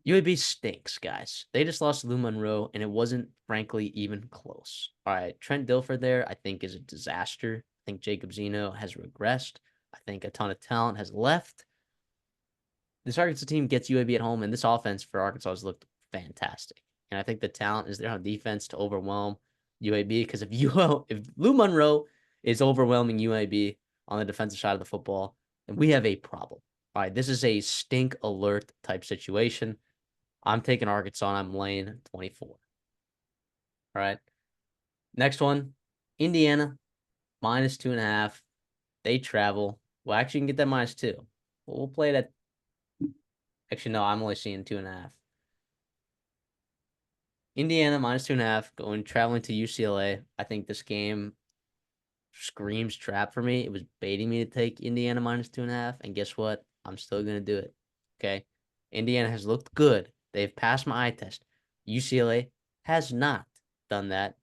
UAB stinks, guys. They just lost to Lou Monroe, and it wasn't, frankly, even close. All right, Trent Dilfer there, I think, is a disaster. I think Jacob Zeno has regressed. I think a ton of talent has left. This Arkansas team gets UAB at home, and this offense for Arkansas has looked fantastic. And I think the talent is there on defense to overwhelm UAB because if Lou Monroe is overwhelming UAB on the defensive side of the football, then we have a problem. All right, this is a stink alert type situation. I'm taking Arkansas and I'm laying 24. All right. Next one, Indiana, minus 2.5. They travel. Well, actually, you can get that minus two. We'll play it at. Actually, no, I'm only seeing 2.5. Indiana minus 2.5, going traveling to UCLA. I think this game screams trap for me. It was baiting me to take Indiana minus 2.5. And guess what? I'm still going to do it. Okay. Indiana has looked good. They've passed my eye test. UCLA has not done that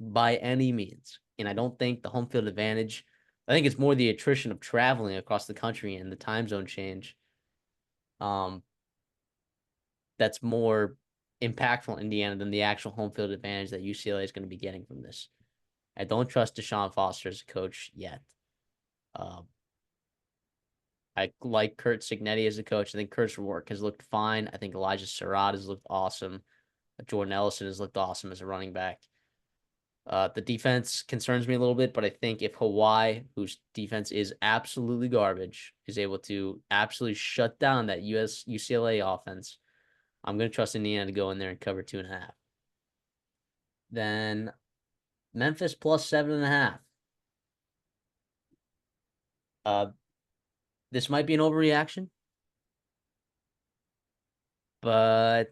by any means. And I don't think the home field advantage, I think it's more the attrition of traveling across the country and the time zone change. That's more impactful in Indiana than the actual home field advantage that UCLA is going to be getting from this. I don't trust Deshaun Foster as a coach yet. I like Kurt Cignetti as a coach. I think Kurt's work has looked fine. I think Elijah Surratt has looked awesome. Jordan Ellison has looked awesome as a running back. The defense concerns me a little bit, but I think if Hawaii, whose defense is absolutely garbage, is able to absolutely shut down that UCLA offense, I'm going to trust Indiana to go in there and cover 2.5. Then Memphis plus 7.5. This might be an overreaction, but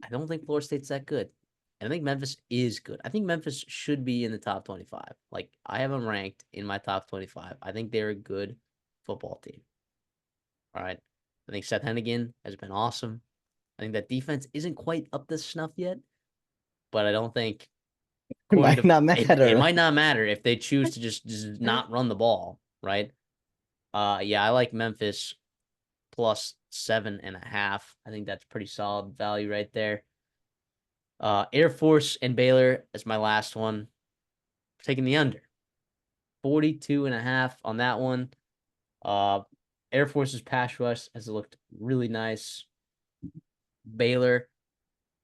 I don't think Florida State's that good. And I think Memphis is good. I think Memphis should be in the top 25. Like, I have them ranked in my top 25. I think they're a good football team. All right. I think Seth Hennigan has been awesome. I think that defense isn't quite up to snuff yet, but I don't think it according might to not it matter. might not matter if they choose to just not run the ball, right? Yeah, I like Memphis plus 7.5. I think that's pretty solid value right there. Air Force and Baylor as my last one. Taking the under. 42.5 on that one. Uh Air Force's pass rush has looked really nice. Baylor,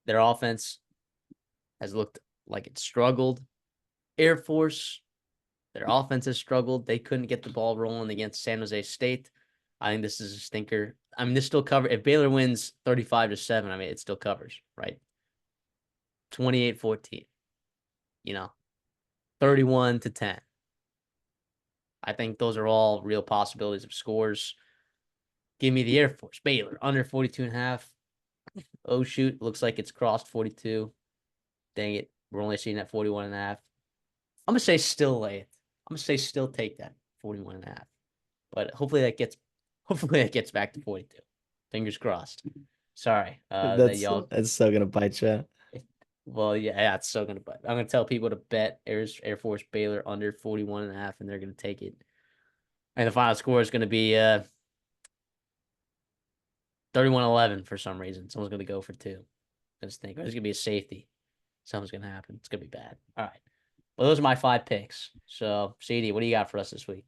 their offense has looked like it struggled. Air Force, their offense has struggled. They couldn't get the ball rolling against San Jose State. I think this is a stinker. I mean, this still covers. If Baylor wins 35-7, I mean, it still covers, right? 28-14, 31-10. I think those are all real possibilities of scores. Give me the Air Force. Baylor, under 42.5. Oh, shoot. Looks like it's crossed 42. Dang it. We're only seeing at 41.5. I'm gonna say still lay it. I'm gonna say still take that 41 and a half. But hopefully that gets back to 42. Fingers crossed. Sorry, that y'all. That's so gonna bite you. Well, yeah, it's still gonna. But I'm gonna tell people to bet Air Force Baylor under 41 and a half, and they're gonna take it. And the final score is gonna be 31-11 for some reason. Someone's gonna go for two. I just think there's gonna be a safety. Something's gonna happen. It's gonna be bad. All right. Well, those are my five picks. So, CD, what do you got for us this week?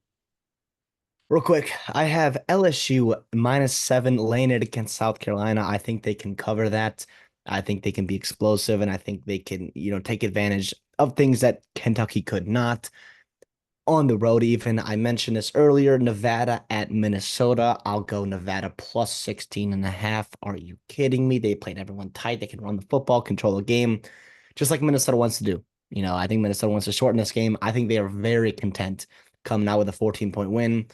Real quick, I have LSU -7 laying it against South Carolina. I think they can cover that. I think they can be explosive, and I think they can, take advantage of things that Kentucky could not on the road. Even I mentioned this earlier, Nevada at Minnesota. I'll go Nevada plus 16 and a half. Are you kidding me? They played everyone tight. They can run the football, control the game, just like Minnesota wants to do. I think Minnesota wants to shorten this game. I think they are very content coming out with a 14-point win.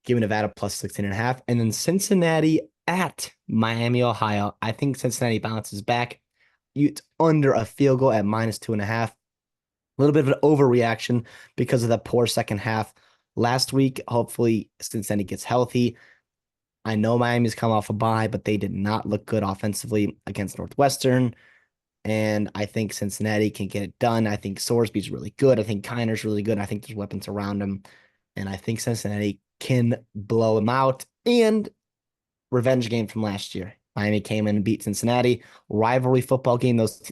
Give me Nevada plus 16 and a half. And then Cincinnati at Miami, Ohio. I think Cincinnati bounces back. It's under a field goal at -2.5. A little bit of an overreaction because of that poor second half last week. Hopefully, Cincinnati gets healthy. I know Miami's come off a bye, but they did not look good offensively against Northwestern. And I think Cincinnati can get it done. I think Sorsby's really good. I think Kiner's really good. I think there's weapons around him. And I think Cincinnati can blow him out. And revenge game from last year. Miami came in and beat Cincinnati. Rivalry football game. Those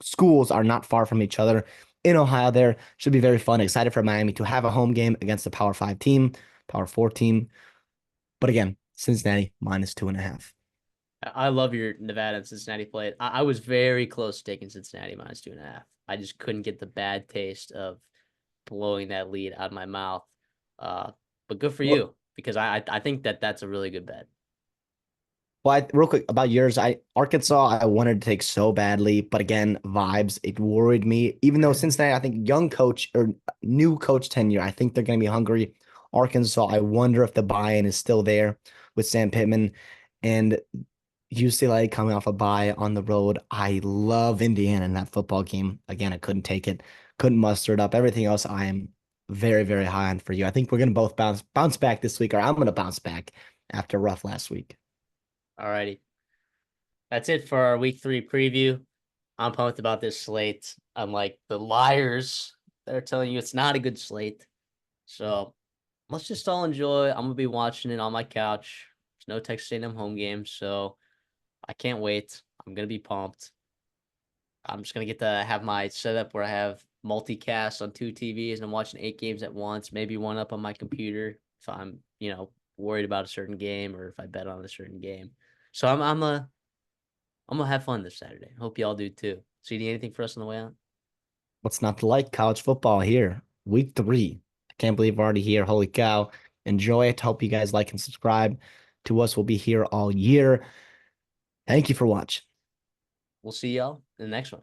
schools are not far from each other in Ohio. There should be very fun. Excited for Miami to have a home game against a Power 5 team, Power 4 team. But again, Cincinnati -2.5. I love your Nevada and Cincinnati play. I was very close to taking Cincinnati -2.5. I just couldn't get the bad taste of blowing that lead out of my mouth. But good for Well, you because I think that's a really good bet. real quick about yours, Arkansas, I wanted to take so badly, but again, vibes, it worried me. Even though Cincinnati, I think young coach or new coach tenure, I think they're going to be hungry. Arkansas, I wonder if the buy-in is still there with Sam Pittman and UCLA coming off a bye on the road. I love Indiana in that football game. Again, I couldn't take it, couldn't muster it up. Everything else, I am very, very high on for you. I think we're going to both bounce back this week, or I'm going to bounce back after a rough last week. All righty. That's it for our week 3 preview. I'm pumped about this slate. Unlike the liars that are telling you it's not a good slate. So let's just all enjoy. I'm gonna be watching it on my couch. There's no Texas A&M home game, so I can't wait. I'm gonna be pumped. I'm just gonna get to have my setup where I have multicast on 2 TVs and I'm watching 8 games at once, maybe one up on my computer if I'm, worried about a certain game or if I bet on a certain game. So I'm gonna have fun this Saturday. Hope y'all do too. CD, anything for us on the way out? What's not to like? College football here, week 3. I can't believe we're already here. Holy cow. Enjoy it. Hope you guys like and subscribe to us. We'll be here all year. Thank you for watching. We'll see y'all in the next one.